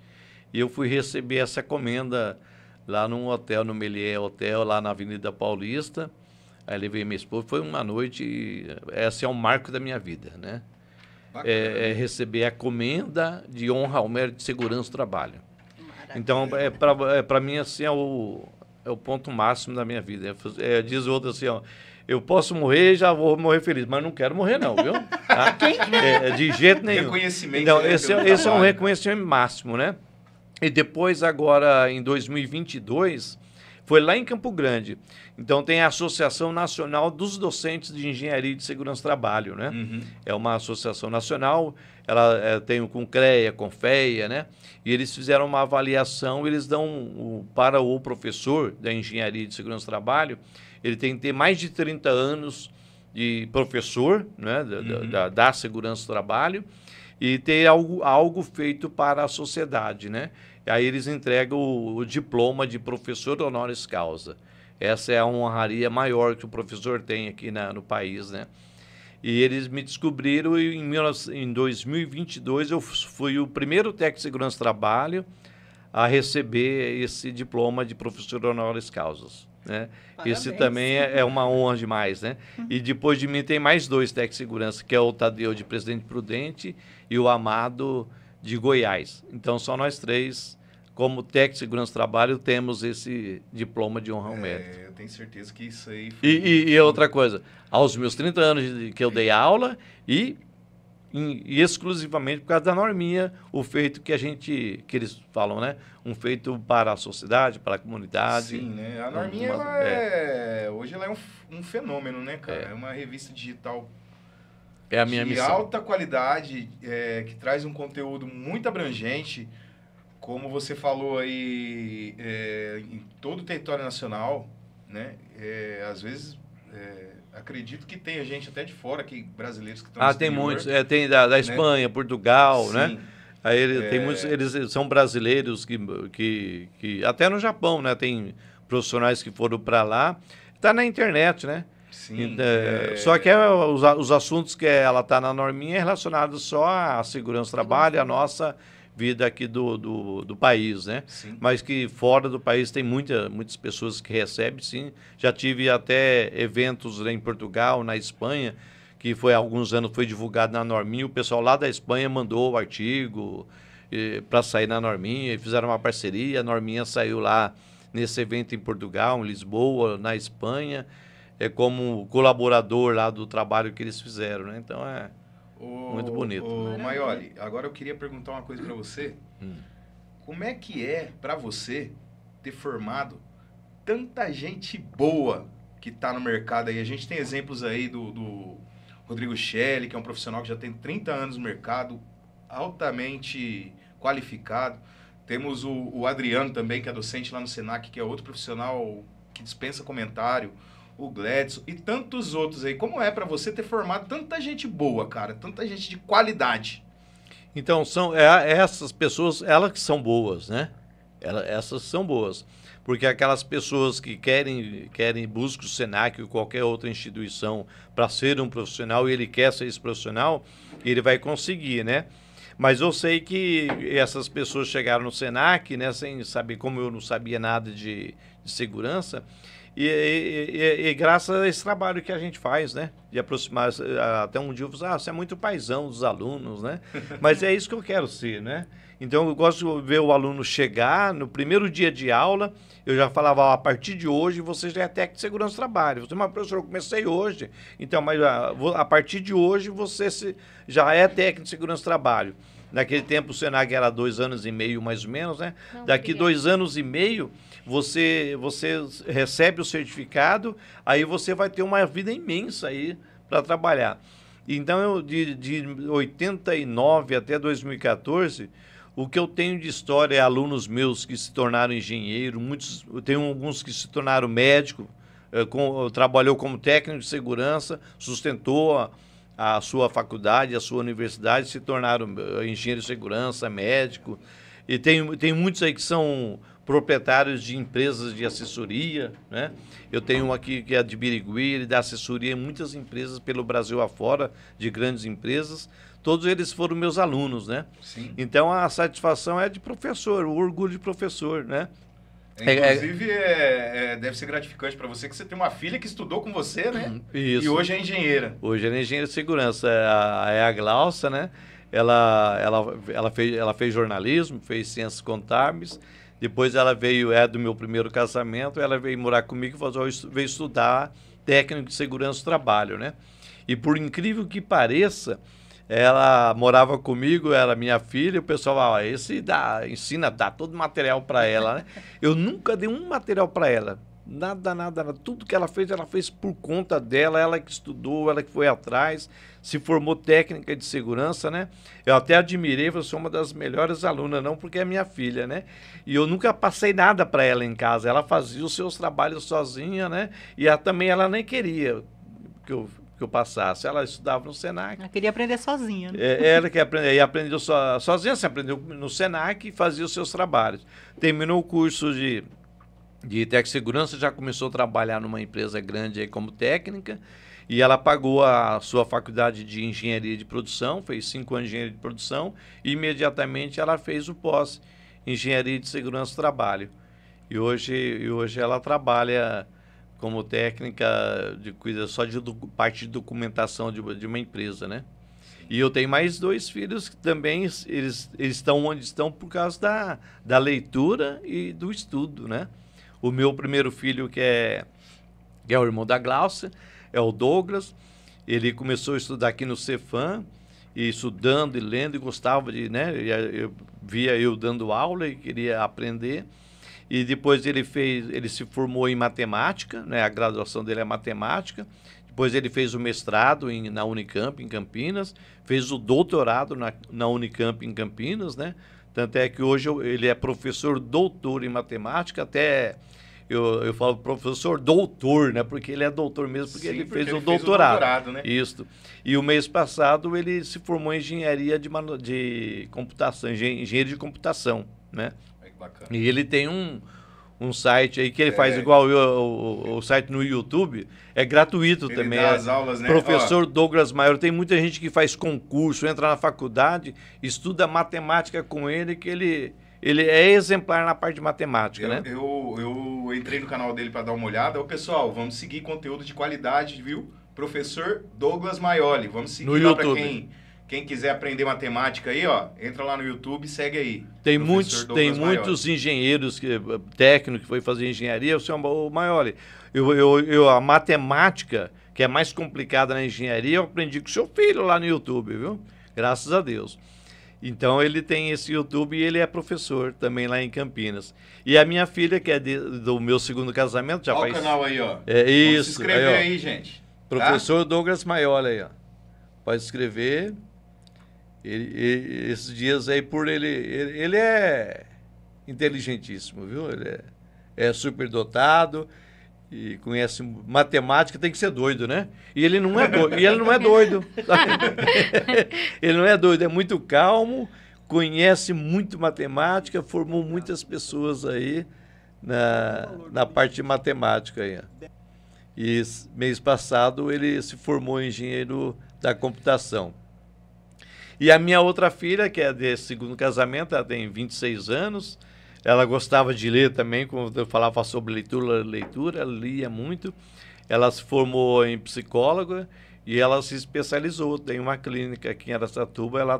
e eu fui receber essa comenda lá num hotel, no Melier Hotel, lá na Avenida Paulista. Aí levei minha esposa, foi uma noite, esse é um marco da minha vida, né? Receber a comenda de honra ao mérito de segurança do trabalho. Maravilha. Então, para mim, assim, é o ponto máximo da minha vida. Diz o outro assim, ó, eu posso morrer e já vou morrer feliz, mas não quero morrer não, viu? Tá? De jeito nenhum. Reconhecimento. Então, esse é um reconhecimento máximo, né? E depois, agora, em 2022, foi lá em Campo Grande. Então, tem a Associação Nacional dos Docentes de Engenharia de Segurança do Trabalho, né? Uhum. É uma associação nacional, ela tem com CREA, com FEA, né? E eles fizeram uma avaliação, eles dão para o professor da Engenharia de Segurança do Trabalho, ele tem que ter mais de 30 anos de professor, né? Da segurança do trabalho, e ter algo feito para a sociedade, né? Aí eles entregam o diploma de professor honoris causa. Essa é a honraria maior que o professor tem aqui no país, né? E eles me descobriram e em 2022 eu fui o primeiro técnico de segurança do trabalho a receber esse diploma de professor honoris causa, né? Esse também é uma honra demais, né? E depois de mim tem mais 2 técnicos de segurança, que é o Tadeu de Presidente Prudente e o Amado de Goiás. Então, só nós 3, como técnico de segurança do trabalho, temos esse diploma de honra ao mérito. Eu tenho certeza que isso aí... E outra coisa, aos meus 30 anos que eu dei aula e exclusivamente por causa da norminha, o feito que eles falam, né? Um feito para a sociedade, para a comunidade. Sim, né? A norminha, hoje ela é um fenômeno, né, cara? É uma revista digital a minha de missão. Alta qualidade, que traz um conteúdo muito abrangente, como você falou aí, em todo o território nacional, né? Às vezes, acredito que tem gente até de fora, brasileiros que estão no tem exterior, muitos, tem da Espanha, né? Portugal, sim, né? Aí tem muitos, eles são brasileiros que até no Japão, né? Tem profissionais que foram para lá, tá na internet, né? Sim, Só que os assuntos que ela está na norminha é relacionados só à segurança do trabalho, à nossa vida aqui do país, né? Sim. Mas que fora do país tem muitas pessoas que recebem, sim. Já tive até eventos em Portugal, na Espanha, que há alguns anos foi divulgado na norminha, o pessoal lá da Espanha mandou o artigo para sair na norminha, e fizeram uma parceria, a norminha saiu lá nesse evento em Portugal, em Lisboa, na Espanha, como colaborador lá do trabalho que eles fizeram, né? Então muito bonito. Maioli, agora eu queria perguntar uma coisa para você. Como é que é para você ter formado tanta gente boa que está no mercado aí? A gente tem exemplos aí do Rodrigo Schelli, que é um profissional que já tem 30 anos no mercado, altamente qualificado. Temos o Adriano também, que é docente lá no Senac, que é outro profissional que dispensa comentário. O Gledson e tantos outros aí. Como é para você ter formado tanta gente boa, cara? Tanta gente de qualidade? Então, são essas pessoas, elas que são boas, né? Essas são boas. Porque aquelas pessoas que buscam o Senac ou qualquer outra instituição para ser um profissional, e ele quer ser esse profissional, ele vai conseguir, né? Mas eu sei que essas pessoas chegaram no Senac, né, sem saber, como eu não sabia nada de segurança, e graças a esse trabalho que a gente faz, né? De aproximar, até um dia eu falei, você é muito paizão dos alunos, né? Mas é isso que eu quero ser, né? Então eu gosto de ver o aluno chegar, no primeiro dia de aula, eu já falava, a partir de hoje você já é técnico de segurança do trabalho. Você, mas professor, eu comecei hoje. Então, mas a partir de hoje você já é técnico de segurança do trabalho. Naquele tempo o Senac era 2 anos e meio, mais ou menos, né? Daqui 2 anos e meio, você recebe o certificado, aí você vai ter uma vida imensa aí para trabalhar. Então, de 89 até 2014, o que eu tenho de história é alunos meus que se tornaram engenheiro, tenho alguns que se tornaram médico, trabalhou como técnico de segurança, sustentou a sua faculdade, a sua universidade, se tornaram engenheiro de segurança, médico. E tem muitos aí que são proprietários de empresas de assessoria, né? Eu tenho um aqui que é de Birigui, ele dá assessoria em muitas empresas pelo Brasil afora, de grandes empresas. todos eles foram meus alunos, né? Sim. Então a satisfação é de professor, o orgulho de professor, né? Inclusive, deve ser gratificante para você que você tem uma filha que estudou com você, né? Isso. E hoje é engenheira. Hoje ela é engenheira de segurança. A Glaucia, né? Ela fez jornalismo, fez ciências contábeis. Depois ela veio, do meu primeiro casamento, ela veio morar comigo e veio estudar técnico de segurança do trabalho, né? E por incrível que pareça, ela morava comigo, era minha filha, e o pessoal, dá todo o material para ela, né? Eu nunca dei um material para ela. Nada. Tudo que ela fez por conta dela, ela que estudou, ela que foi atrás, se formou técnica de segurança, né? Eu até admirei, você é uma das melhores alunas, não porque é minha filha, né? E eu nunca passei nada para ela em casa, ela fazia os seus trabalhos sozinha, né? E também ela nem queria que eu passasse, ela estudava no Senac. Ela queria aprender sozinha, né? Ela que aprendeu sozinha, você aprendeu no Senac e fazia os seus trabalhos. Terminou o curso de Tecsegurança, já começou a trabalhar numa empresa grande aí como técnica, e ela pagou a sua faculdade de engenharia de produção, fez 5 anos de engenharia de produção, e imediatamente ela fez o pós engenharia de segurança do trabalho. E hoje ela trabalha como técnica cuida só de parte de documentação de uma empresa, né? E eu tenho mais 2 filhos que também eles estão onde estão por causa da leitura e do estudo, né? O meu primeiro filho, que é o irmão da Glaucia, é o Douglas. Ele começou a estudar aqui no Cefam, e estudando e lendo, e gostava de, né? Eu via eu dando aula e queria aprender. E depois ele se formou em matemática, né? A graduação dele é matemática. Depois ele fez o mestrado na Unicamp, em Campinas. Fez o doutorado na Unicamp, em Campinas, né? Tanto é que hoje ele é professor doutor em matemática, até eu falo professor doutor, né? Porque ele é doutor mesmo, porque ele fez o doutorado. Né? Isso. E o mês passado ele se formou em engenharia de computação, engenheiro de computação, né? Bacana. E ele tem um site aí que ele faz igual o site no YouTube, é gratuito ele também. Dá as aulas, né? Professor Douglas Maior, tem muita gente que faz concurso, entra na faculdade, estuda matemática com ele, que ele é exemplar na parte de matemática, né? Eu entrei no canal dele para dar uma olhada. Pessoal, vamos seguir conteúdo de qualidade, viu? Professor Douglas Maioli. Vamos seguir no lá para YouTube. Quem quiser aprender matemática aí, ó, entra lá no YouTube e segue aí. Tem muitos engenheiros, técnicos que foi fazer engenharia, o Maioli. A matemática, que é mais complicada na engenharia, eu aprendi com o seu filho lá no YouTube, viu? Graças a Deus. Então ele tem esse YouTube e ele é professor também lá em Campinas. E a minha filha, que é do meu segundo casamento, já faz... Olha o canal aí, ó. Vamos se inscrever aí, gente. Professor Douglas Maioli aí, ó. Pode escrever. Esses dias aí, ele é inteligentíssimo, viu? Ele é super dotado e conhece matemática, tem que ser doido, né? E ele não é doido. Ele não é doido, é muito calmo, conhece muito matemática, formou muitas pessoas aí na parte de matemática aí. E mês passado ele se formou em engenheiro da computação. E a minha outra filha, que é de segundo casamento, ela tem 26 anos, ela gostava de ler também, quando eu falava sobre leitura, ela lia muito. Ela se formou em psicóloga e ela se especializou. Tem uma clínica aqui em Araçatuba, ela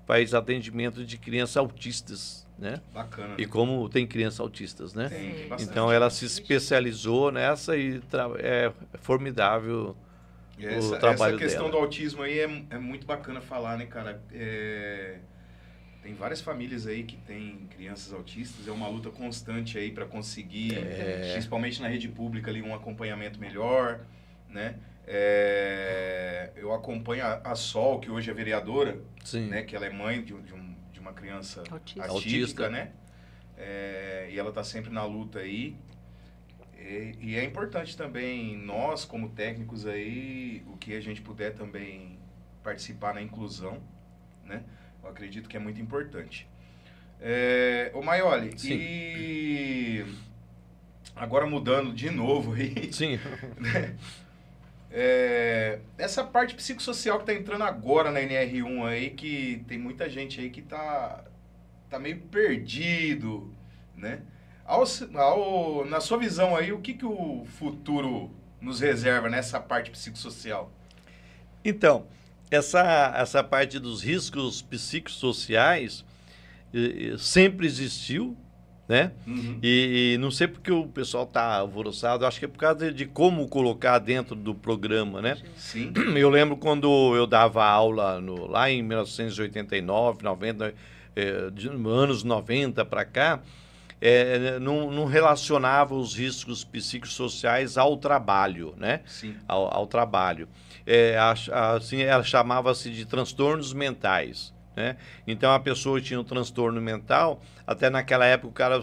faz atendimento de crianças autistas, né? Bacana. E como tem crianças autistas, né? Tem bastante. Então ela se especializou nessa e é formidável. Essa questão do autismo aí é muito bacana falar, né, cara? Tem várias famílias aí que têm crianças autistas, é uma luta constante aí para conseguir, principalmente na rede pública, ali, um acompanhamento melhor, né? Eu acompanho a Sol, que hoje é vereadora, né? Que ela é mãe de uma criança autista, né? E ela está sempre na luta aí. E é importante também, nós como técnicos aí, o que a gente puder também participar na inclusão, né? Eu acredito que é muito importante. Ô Maioli, e agora mudando de novo aí, sim. Né? Essa parte psicossocial que tá entrando agora na NR1 aí, que tem muita gente aí que tá meio perdido, né? Na sua visão aí, o que o futuro nos reserva nessa parte psicossocial? Então, essa parte dos riscos psicossociais sempre existiu, né? Uhum. E não sei porque o pessoal está alvoroçado, acho que é por causa de como colocar dentro do programa, né? Sim. Eu lembro quando eu dava aula lá em 1989, 90, de anos 90 para cá, não relacionava os riscos psicossociais ao trabalho, né? Sim. Ao trabalho. Assim, ela chamava-se de transtornos mentais, né? Então a pessoa tinha um transtorno mental, até naquela época o cara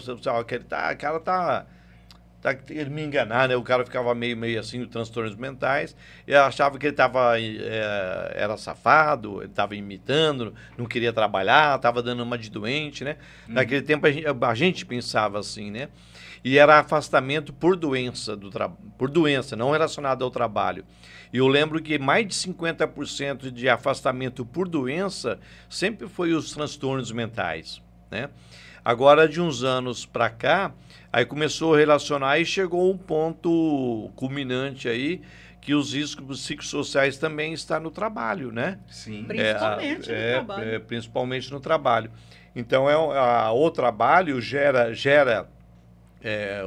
tá ele me enganar, né? O cara ficava meio assim, transtornos mentais, e achava que ele era safado, ele estava imitando, não queria trabalhar, estava dando uma de doente, né? Naquele tempo a gente pensava assim, né? E era afastamento por doença, não relacionado ao trabalho. E eu lembro que mais de 50% de afastamento por doença sempre foi os transtornos mentais, né? Agora, de uns anos para cá, aí começou a relacionar e chegou um ponto culminante aí, que os riscos psicossociais também estão no trabalho, né? Sim. Principalmente no trabalho. Principalmente no trabalho. Então, o trabalho gera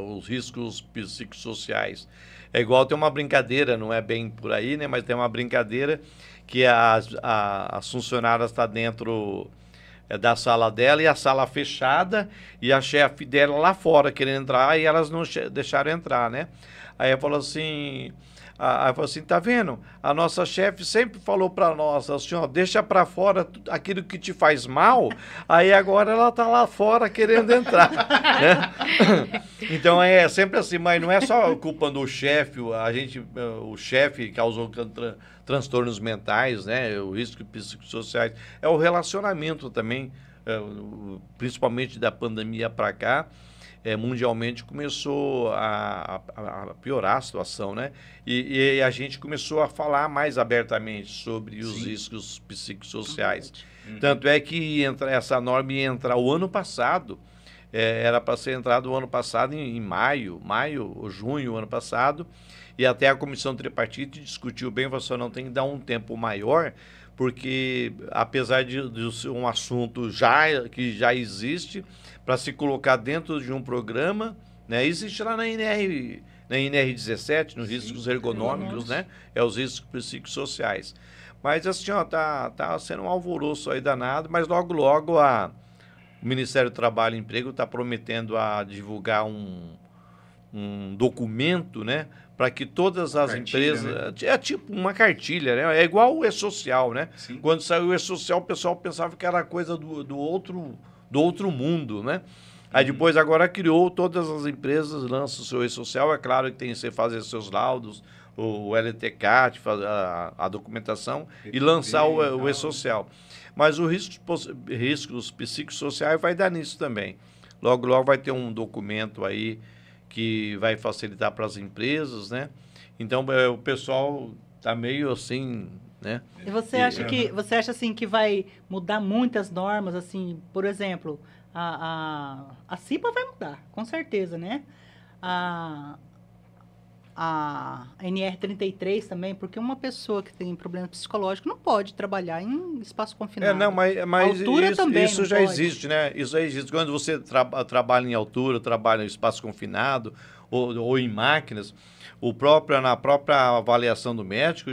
os riscos psicossociais. É igual, tem uma brincadeira, não é bem por aí, né? Mas tem uma brincadeira que as funcionárias estão dentro da sala dela e a sala fechada e a chefe dela lá fora querendo entrar e elas não deixaram entrar, né? Aí ela falou assim, tá vendo? A nossa chefe sempre falou para nós, assim, ó, deixa para fora aquilo que te faz mal, aí agora ela tá lá fora querendo entrar, né? Então é sempre assim, mas não é só culpa do chefe, o chefe causou transtornos mentais, né? O risco psicossociais, é o relacionamento também, principalmente da pandemia para cá. Mundialmente começou a piorar a situação, né? E a gente começou a falar mais abertamente sobre os Sim. riscos psicossociais. Uhum. Tanto é que essa norma ia entrar o ano passado, era para ser entrado o ano passado em maio ou junho, ano passado, e até a comissão tripartite discutiu bem, você não tem que dar um tempo maior, porque apesar de ser um assunto que já existe, para se colocar dentro de um programa, né? Existe lá na NR17, nos riscos ergonômicos, né? Os riscos psicossociais. Mas assim, ó, tá sendo um alvoroço aí danado, mas logo o Ministério do Trabalho e Emprego está prometendo a divulgar um documento, né? Para que todas as empresas... Né? É tipo uma cartilha, né? É igual o E-Social, né? Sim. Quando saiu o E-Social, o pessoal pensava que era coisa do outro mundo, né? Aí depois agora criou, todas as empresas lançam o seu E-Social, é claro que tem que fazer seus laudos, o LTCAT, a documentação e lançar o E-Social. Mas os riscos psicossociais vai dar nisso também. Logo vai ter um documento aí que vai facilitar para as empresas, né? Então o pessoal tá meio assim, né? E você acha assim que vai mudar muitas normas, assim, por exemplo, a CIPA vai mudar, com certeza, né? A NR33 também, porque uma pessoa que tem problema psicológico não pode trabalhar em espaço confinado. Não, mas altura também isso já pode. existe, né? Isso já existe. Quando você trabalha em altura, trabalha em espaço confinado ou em máquinas, na própria avaliação do médico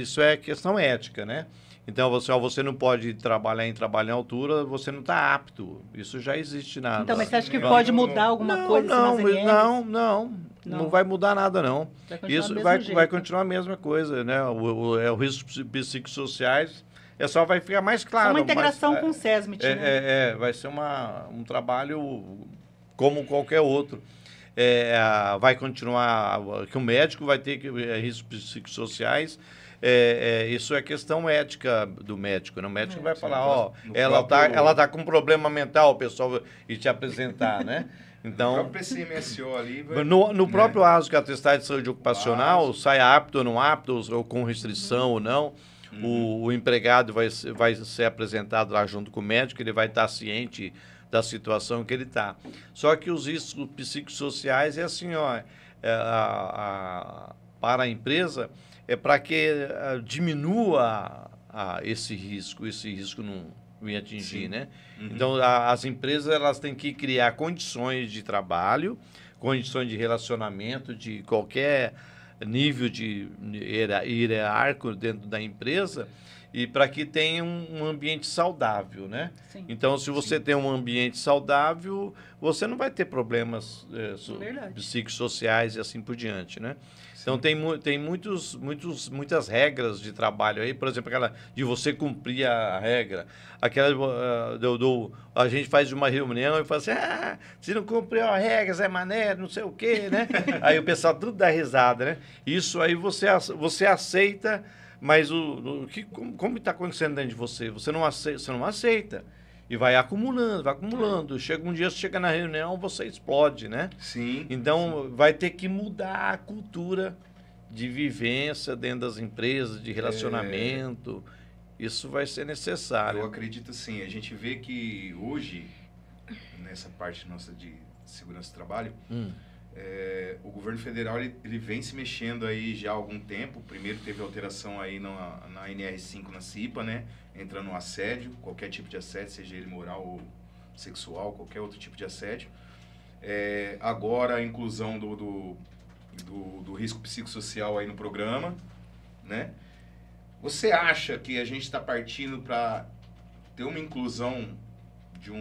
isso é questão ética, né? Então, você não pode trabalhar em trabalho em altura, você não está apto. Isso já existe nada. Então, mas você acha que pode mudar alguma coisa? Não vai mudar nada, não. Isso vai continuar a mesma coisa, né? O risco psicossociais vai ficar mais claro. É uma integração com o SESMIT, né? Vai ser um trabalho como qualquer outro. Vai continuar, que o médico vai ter riscos psicossociais, isso é questão ética do médico, né? O médico vai falar, no ela próprio- tá com problema mental, o pessoal, e te apresentar, né? O Então, próprio PCMSO ali... vai- no né? próprio ASO, que é atestado de saúde ocupacional, ASO. sai apto ou não apto, ou com restrição ou não, o empregado vai ser apresentado lá junto com o médico, ele vai estar ciente da situação que ele está. Só que os riscos psicossociais é assim, para a empresa, é para que diminua esse risco não me atingir, Sim. né? Uhum. Então, as empresas elas têm que criar condições de trabalho, condições de relacionamento, de qualquer nível de hierárquico dentro da empresa, e para que tenha um ambiente saudável, né? Sim. Então, se você tem um ambiente saudável, você não vai ter problemas Verdade. psicossociais e assim por diante, né? Então, tem muitas regras de trabalho aí, por exemplo, aquela de você cumprir a regra. Aquela a gente faz uma reunião e fala assim, se não cumpriu a regra, Zé Mané, não sei o quê, né? Aí o pessoal tudo dá risada, né? Isso aí você aceita, mas como está acontecendo dentro de você? Você não aceita. E vai acumulando. Chega um dia, você chega na reunião, você explode, né? Sim. Então, vai ter que mudar a cultura de vivência dentro das empresas, de relacionamento. Isso vai ser necessário. Eu acredito sim. A gente vê que hoje, nessa parte nossa de segurança do trabalho, o governo federal ele vem se mexendo aí já há algum tempo. Primeiro teve alteração aí na NR5, na CIPA, né? Entrando no assédio, qualquer tipo de assédio, seja ele moral ou sexual, qualquer outro tipo de assédio. Agora a inclusão do risco psicossocial aí no programa, né? Você acha que a gente está partindo para ter uma inclusão de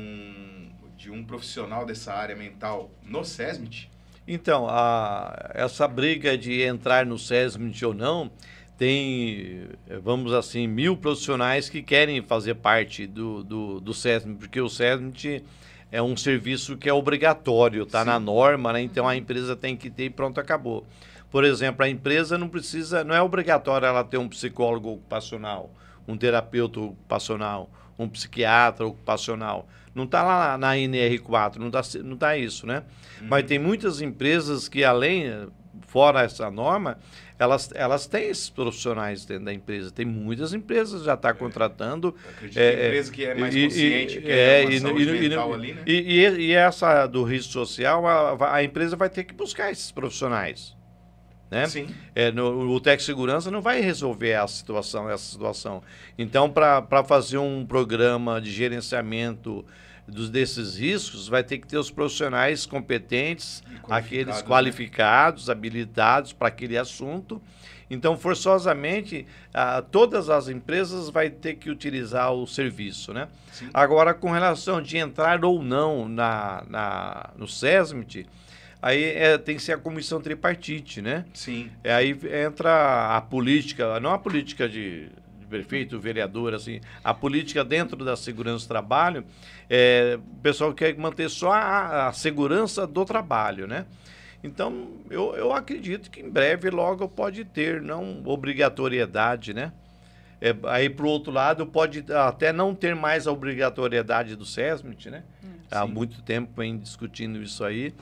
um profissional dessa área mental no SESMIT? Então, essa briga de entrar no SESMIT ou não, tem, vamos assim, 1000 profissionais que querem fazer parte do SESMIT, porque o SESMIT é um serviço que é obrigatório, está na norma, né? Então a empresa tem que ter e pronto, acabou. Por exemplo, a empresa não é obrigatório ela ter um psicólogo ocupacional, um terapeuta ocupacional, um psiquiatra ocupacional. Não está lá na NR4, não tá isso, né? Mas tem muitas empresas que fora essa norma, elas têm esses profissionais dentro da empresa. Tem muitas empresas que já estão contratando. Acredito que a empresa que é mais consciente, que é uma saúde mental ali, né? E essa do risco social, a empresa vai ter que buscar esses profissionais. Né? Sim. O Tec Segurança não vai resolver essa situação. Então, para fazer um programa de gerenciamento desses riscos, vai ter que ter os profissionais competentes, aqueles qualificados, habilitados para aquele assunto. Então, forçosamente, todas as empresas vão ter que utilizar o serviço, né? Sim. Agora, com relação de entrar ou não no SESMIT, aí tem que ser a comissão tripartite, né? Sim. Aí entra a política, não a política de prefeito, vereador, assim, a política dentro da segurança do trabalho, o pessoal quer manter só a segurança do trabalho, né? Então, eu acredito que em breve logo pode ter, não obrigatoriedade, né? Aí, por outro lado, pode até não ter mais a obrigatoriedade do SESMIT, né? Há muito tempo vem discutindo isso aí.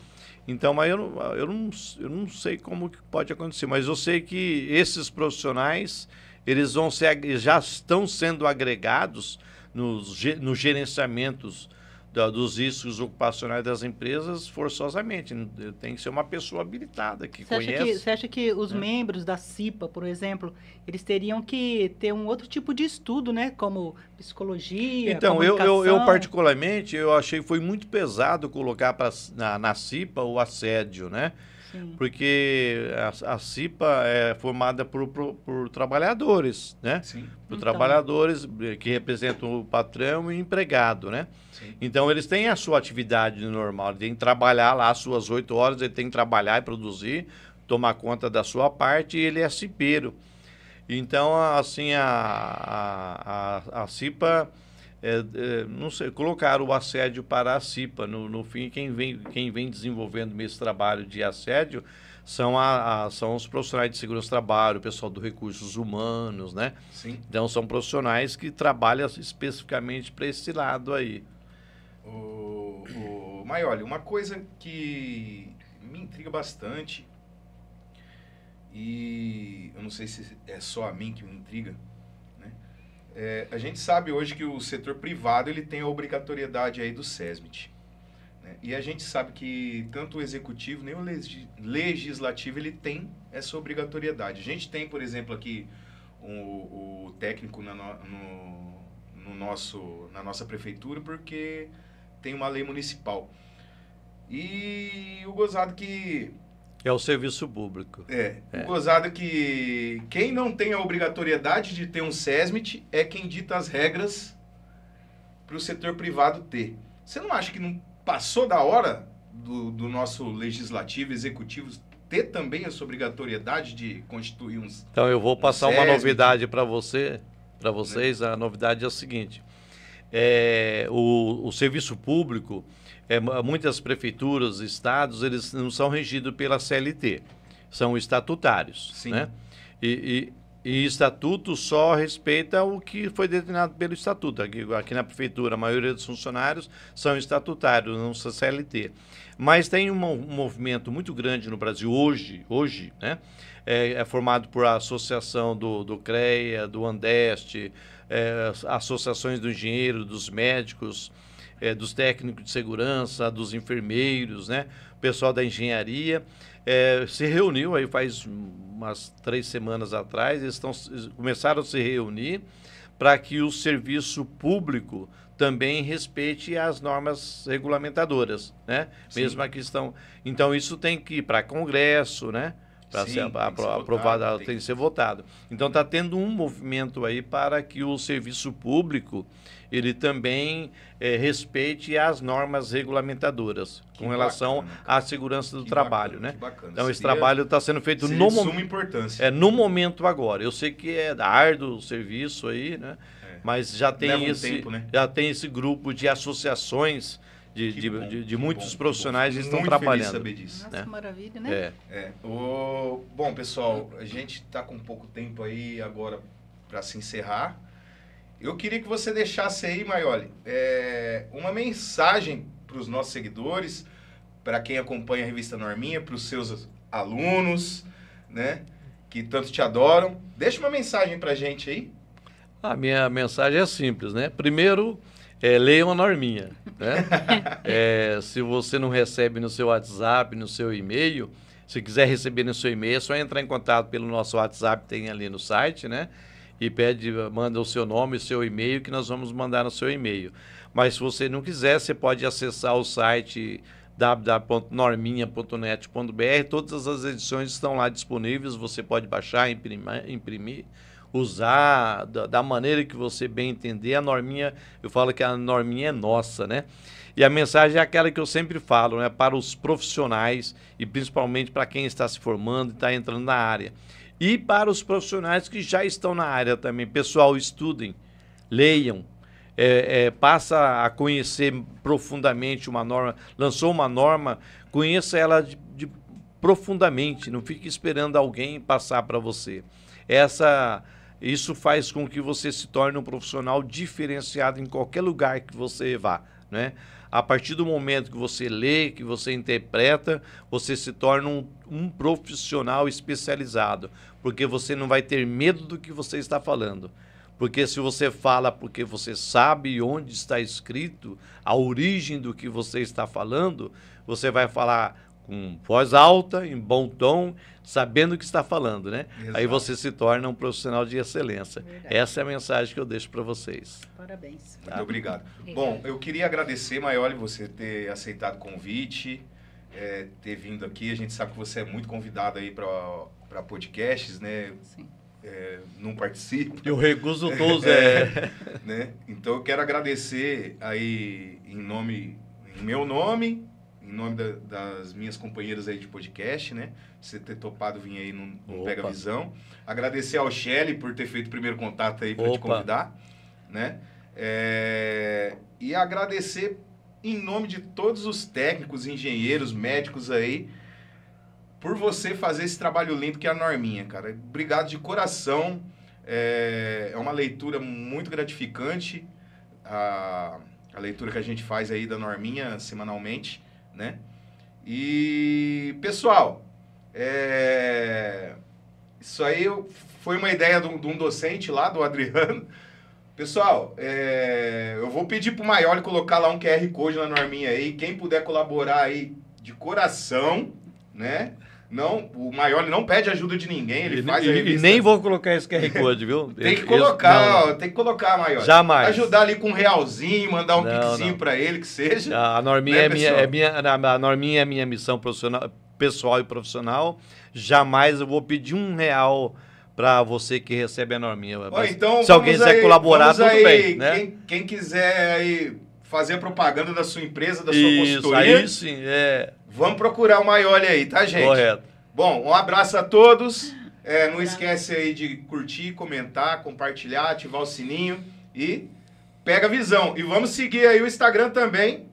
Então, mas eu não sei como que pode acontecer, mas eu sei que esses profissionais, eles já estão sendo agregados nos gerenciamentos dos riscos ocupacionais das empresas forçosamente. Tem que ser uma pessoa habilitada que conhece. Você acha que os membros da CIPA, por exemplo, eles teriam que ter um outro tipo de estudo, né? Como psicologia, então, eu particularmente, eu achei que foi muito pesado colocar na CIPA o assédio, né? Sim. Porque a CIPA é formada por trabalhadores, né? Sim. Por trabalhadores que representam o patrão e o empregado, né? Sim. Então, eles têm a sua atividade normal, ele tem que trabalhar lá as suas 8 horas, ele tem que trabalhar e produzir, tomar conta da sua parte, e ele é cipeiro. Então, assim, a CIPA... não sei, colocaram o assédio para a CIPA. No fim, quem vem desenvolvendo esse trabalho de assédio são os profissionais de segurança do trabalho, o pessoal dos recursos humanos, né? Sim. Então, são profissionais que trabalham especificamente para esse lado aí. O Maioli, uma coisa que me intriga bastante, e eu não sei se é só a mim que me intriga, né? A gente sabe hoje que o setor privado ele tem a obrigatoriedade aí do SESMIT. E a gente sabe que tanto o executivo nem o legislativo ele tem essa obrigatoriedade. A gente tem, por exemplo, aqui o técnico na nossa prefeitura porque tem uma lei municipal. E o gozado que... É o serviço público. O gozado que quem não tem a obrigatoriedade de ter um SESMIT é quem dita as regras para o setor privado ter. Você não acha que não passou da hora do nosso legislativo, executivo, ter também essa obrigatoriedade de constituir uns... Então, eu vou passar uma novidade para vocês. Né? A novidade é a seguinte. O serviço público, muitas prefeituras, estados, eles não são regidos pela CLT. São estatutários. Sim. Né? E estatuto só respeita o que foi determinado pelo estatuto. Aqui na prefeitura, a maioria dos funcionários são estatutários, não são CLT. Mas tem um movimento muito grande no Brasil hoje, né? É formado por associação do CREA, do Andeste, associações do engenheiro, dos médicos, dos técnicos de segurança, dos enfermeiros, né? O pessoal da engenharia. Se reuniu aí faz umas 3 semanas atrás, eles começaram a se reunir para que o serviço público também respeite as normas regulamentadoras, né? Sim. Mesmo a questão... Então, isso tem que ir para Congresso, né? Para ser aprovado, tem que ser votado. Então, está tendo um movimento aí para que o serviço público ele também respeite as normas regulamentadoras com relação à segurança do trabalho, né? Então, esse trabalho está sendo feito no momento. Importância. No momento agora. Eu sei que é árduo o serviço aí, né? Mas já tem tempo, né? já tem esse grupo de associações de muitos profissionais que estão trabalhando. Saber disso. Nossa, que maravilha, né? Bom, pessoal, a gente está com pouco tempo aí agora para se encerrar. Eu queria que você deixasse aí, Maioli, uma mensagem para os nossos seguidores, para quem acompanha a revista Norminha, para os seus alunos, né, que tanto te adoram. Deixa uma mensagem para a gente aí. A minha mensagem é simples, né? Primeiro, leiam a Norminha, né? Se você não recebe no seu WhatsApp, no seu e-mail, se quiser receber no seu e-mail, é só entrar em contato pelo nosso WhatsApp, tem ali no site, né? E manda o seu nome e o seu e-mail que nós vamos mandar no seu e-mail. Mas se você não quiser, você pode acessar o site www.norminha.net.br. Todas as edições estão lá disponíveis, você pode baixar, imprimir, usar da maneira que você bem entender. A Norminha, eu falo que a Norminha é nossa, né? E a mensagem é aquela que eu sempre falo, né? Para os profissionais e principalmente para quem está se formando e está entrando na área. E para os profissionais que já estão na área também. Pessoal, estudem, leiam, passa a conhecer profundamente uma norma. Lançou uma norma, conheça ela profundamente, não fique esperando alguém passar para você. Isso faz com que você se torne um profissional diferenciado em qualquer lugar que você vá, né? A partir do momento que você lê, que você interpreta, você se torna um profissional especializado, porque você não vai ter medo do que você está falando. Porque se você fala porque você sabe onde está escrito, a origem do que você está falando, você vai falar com voz alta, em bom tom, sabendo o que está falando, né? Exato. Aí você se torna um profissional de excelência. Verdade. Essa é a mensagem que eu deixo para vocês. Parabéns. Muito obrigado. Obrigada. Bom, eu queria agradecer, Maioli, você ter aceitado o convite, ter vindo aqui. A gente sabe que você é muito convidado aí para podcasts, né? Sim. Não participa. Eu recuso todos, Né? Então eu quero agradecer aí em meu nome, em nome das minhas companheiras aí de podcast, né? Você ter topado vir aí no Pega Visão. Agradecer ao Shelly por ter feito o primeiro contato aí para te convidar, né? E agradecer em nome de todos os técnicos, engenheiros, médicos aí, por você fazer esse trabalho lindo que é a Norminha, cara. Obrigado de coração. É uma leitura muito gratificante, a leitura que a gente faz aí da Norminha semanalmente, né? E, pessoal, isso aí foi uma ideia de um docente lá, do Adriano. Pessoal, eu vou pedir pro Maioli colocar lá um QR Code na Norminha aí. Quem puder colaborar aí de coração, né? Não, o Maioli não pede ajuda de ninguém, ele faz a revista. E nem vou colocar esse QR Code, viu? Tem que colocar, tem que colocar, Maioli. Jamais. Ajudar ali com um realzinho, mandar um piquezinho pra ele, que seja. A Norminha, né, a Norminha é minha missão profissional, pessoal e profissional. Jamais eu vou pedir R$1 para você que recebe a Norminha. Então, se alguém quiser colaborar, tudo bem, né? Quem quiser aí fazer a propaganda da sua empresa, da sua consultoria, aí sim, vamos procurar o Maioli aí, tá, gente? Correto. Bom, um abraço a todos. Não esquece aí de curtir, comentar, compartilhar, ativar o sininho e pega a visão. E vamos seguir aí o Instagram também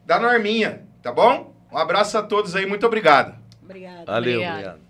da Norminha, tá bom? Um abraço a todos aí, muito obrigado. Obrigado. Valeu, Obrigado. obrigado.